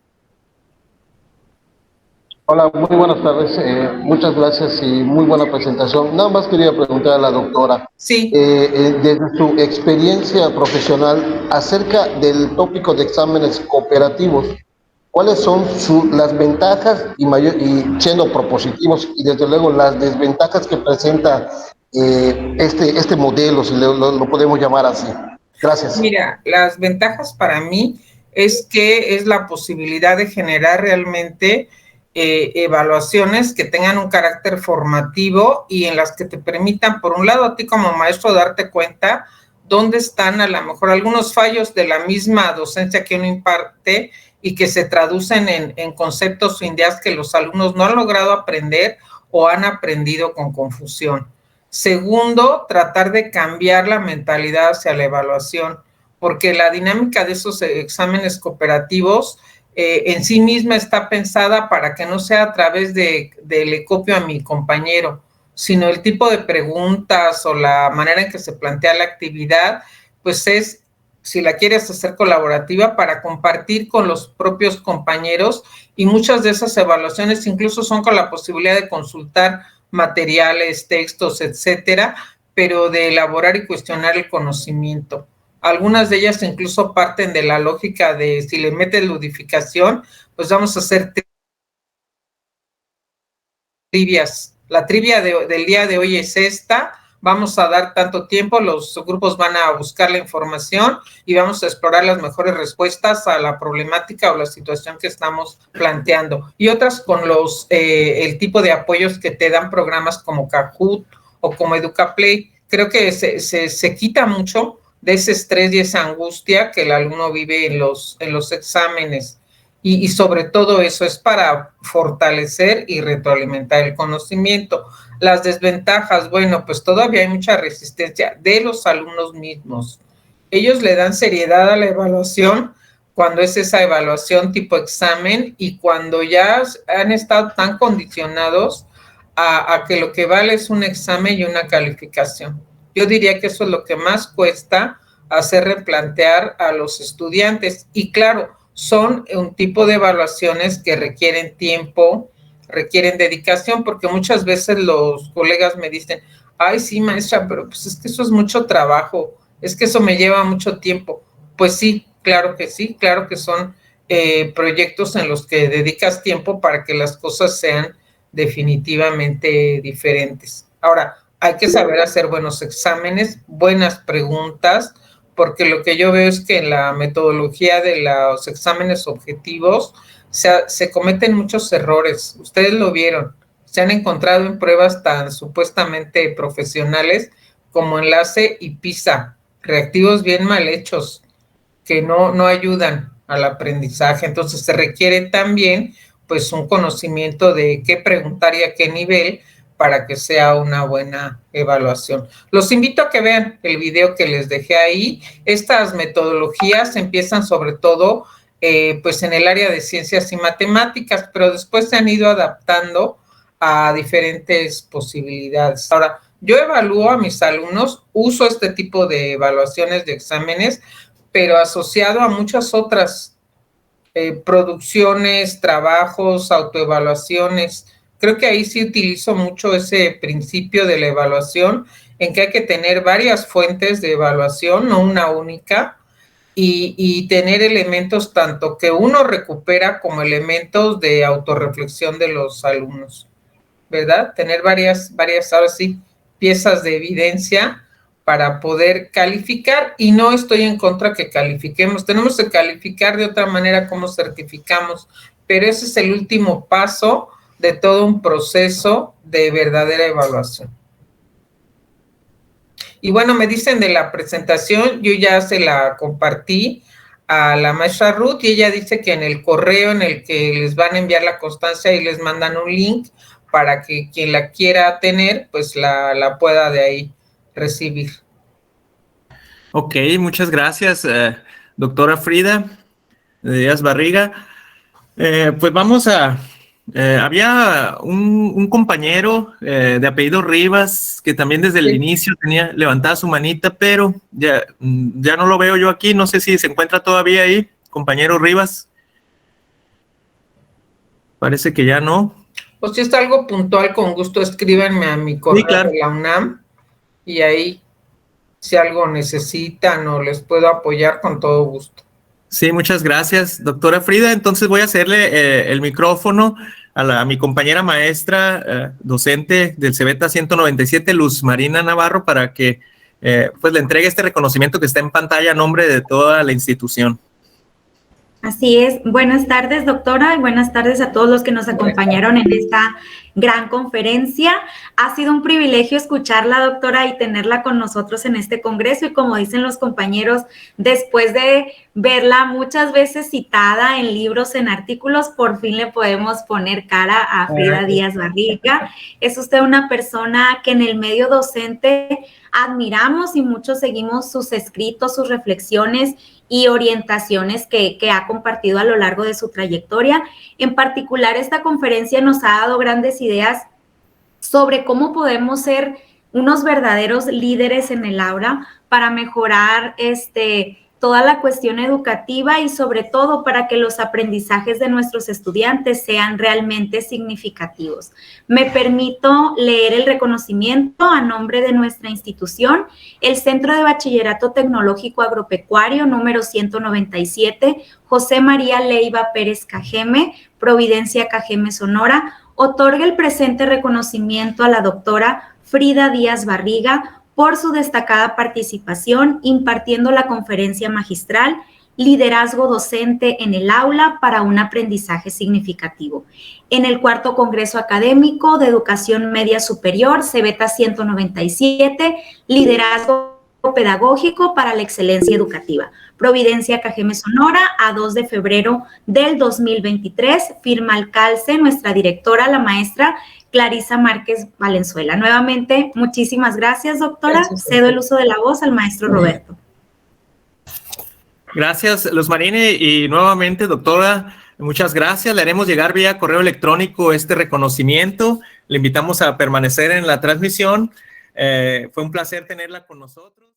Hola, muy buenas tardes. Muchas gracias y muy buena presentación. Nada más quería preguntar a la doctora, sí. Desde su experiencia profesional acerca del tópico de exámenes cooperativos, ¿cuáles son las ventajas y siendo propositivos y desde luego las desventajas que presenta este modelo, si lo podemos llamar así? Gracias. Mira, las ventajas para mí es que es la posibilidad de generar realmente evaluaciones que tengan un carácter formativo y en las que te permitan, por un lado, a ti como maestro darte cuenta dónde están a lo mejor algunos fallos de la misma docencia que uno imparte y que se traducen en conceptos o ideas que los alumnos no han logrado aprender o han aprendido con confusión. Segundo, tratar de cambiar la mentalidad hacia la evaluación, porque la dinámica de esos exámenes cooperativos en sí misma está pensada para que no sea a través de le copio a mi compañero, sino el tipo de preguntas o la manera en que se plantea la actividad, pues es, si la quieres hacer colaborativa, para compartir con los propios compañeros, y muchas de esas evaluaciones incluso son con la posibilidad de consultar materiales, textos, etcétera, pero de elaborar y cuestionar el conocimiento. Algunas de ellas incluso parten de la lógica de si le metes ludificación, pues vamos a hacer trivias. La trivia del día de hoy es esta, vamos a dar tanto tiempo, los grupos van a buscar la información y vamos a explorar las mejores respuestas a la problemática o la situación que estamos planteando. Y otras con el tipo de apoyos que te dan programas como Kahoot o como EducaPlay. Creo que se quita mucho de ese estrés y esa angustia que el alumno vive en los exámenes. Y sobre todo eso es para fortalecer y retroalimentar el conocimiento. Las desventajas, bueno, pues todavía hay mucha resistencia de los alumnos mismos. Ellos le dan seriedad a la evaluación cuando es esa evaluación tipo examen y cuando ya han estado tan condicionados a que lo que vale es un examen y una calificación. Yo diría que eso es lo que más cuesta hacer replantear a los estudiantes. Y claro, son un tipo de evaluaciones que requieren tiempo, requieren dedicación, porque muchas veces los colegas me dicen, ay, sí, maestra, pero pues es que eso es mucho trabajo, es que eso me lleva mucho tiempo. Pues sí, claro que son proyectos en los que dedicas tiempo para que las cosas sean definitivamente diferentes. Ahora, hay que saber hacer buenos exámenes, buenas preguntas, porque lo que yo veo es que en la metodología de los exámenes objetivos se cometen muchos errores. Ustedes lo vieron, se han encontrado en pruebas tan supuestamente profesionales como Enlace y PISA, reactivos bien mal hechos que no ayudan al aprendizaje. Entonces se requiere también pues un conocimiento de qué preguntar y a qué nivel para que sea una buena evaluación. Los invito a que vean el video que les dejé ahí. Estas metodologías empiezan sobre todo pues en el área de ciencias y matemáticas, pero después se han ido adaptando a diferentes posibilidades. Ahora, yo evalúo a mis alumnos, uso este tipo de evaluaciones de exámenes, pero asociado a muchas otras producciones, trabajos, autoevaluaciones. Creo que ahí sí utilizo mucho ese principio de la evaluación, en que hay que tener varias fuentes de evaluación, no una única, y tener elementos tanto que uno recupera como elementos de autorreflexión de los alumnos, ¿verdad? Tener varias, ahora sí, piezas de evidencia para poder calificar, y no estoy en contra que califiquemos, tenemos que calificar de otra manera como certificamos, pero ese es el último paso de todo un proceso de verdadera evaluación. Y bueno, me dicen de la presentación, yo ya se la compartí a la maestra Ruth y ella dice que en el correo en el que les van a enviar la constancia y les mandan un link para que quien la quiera tener, pues la pueda de ahí recibir. Ok, muchas gracias, doctora Frida Díaz Barriga. Pues vamos a... había un compañero de apellido Rivas que también desde el inicio tenía levantada su manita, pero ya no lo veo yo aquí. No sé si se encuentra todavía ahí, compañero Rivas. Parece que ya no. Pues si está algo puntual, con gusto escríbanme a mi correo, sí, claro, de la UNAM, y ahí si algo necesitan o les puedo apoyar, con todo gusto. Sí, muchas gracias, doctora Frida. Entonces voy a hacerle el micrófono a mi compañera maestra, docente del CEBETA 197, Luz Marina Navarro, para que pues le entregue este reconocimiento que está en pantalla a nombre de toda la institución. Así es. Buenas tardes, doctora, y buenas tardes a todos los que nos acompañaron en esta gran conferencia. Ha sido un privilegio escucharla, doctora, y tenerla con nosotros en este congreso. Y como dicen los compañeros, después de verla muchas veces citada en libros, en artículos, por fin le podemos poner cara a Frida Díaz Barriga. Es usted una persona que en el medio docente admiramos y muchos seguimos sus escritos, sus reflexiones y orientaciones que ha compartido a lo largo de su trayectoria. En particular, esta conferencia nos ha dado grandes ideas sobre cómo podemos ser unos verdaderos líderes en el aula para mejorar toda la cuestión educativa y sobre todo para que los aprendizajes de nuestros estudiantes sean realmente significativos. Me permito leer el reconocimiento a nombre de nuestra institución, el Centro de Bachillerato Tecnológico Agropecuario número 197, José María Leiva Pérez Cajeme, Providencia Cajeme, Sonora, otorga el presente reconocimiento a la doctora Frida Díaz Barriga por su destacada participación impartiendo la conferencia magistral Liderazgo Docente en el Aula para un Aprendizaje Significativo, en el cuarto Congreso Académico de Educación Media Superior, CEBETA 197, Liderazgo Pedagógico para la Excelencia Educativa. Providencia Cajeme, Sonora, a 2 de febrero del 2023, firma al calce nuestra directora, la maestra Clarisa Márquez Valenzuela. Nuevamente, muchísimas gracias, doctora. Cedo el uso de la voz al maestro Roberto. Gracias, Luz Marina, y nuevamente, doctora, muchas gracias. Le haremos llegar vía correo electrónico este reconocimiento. Le invitamos a permanecer en la transmisión. Fue un placer tenerla con nosotros.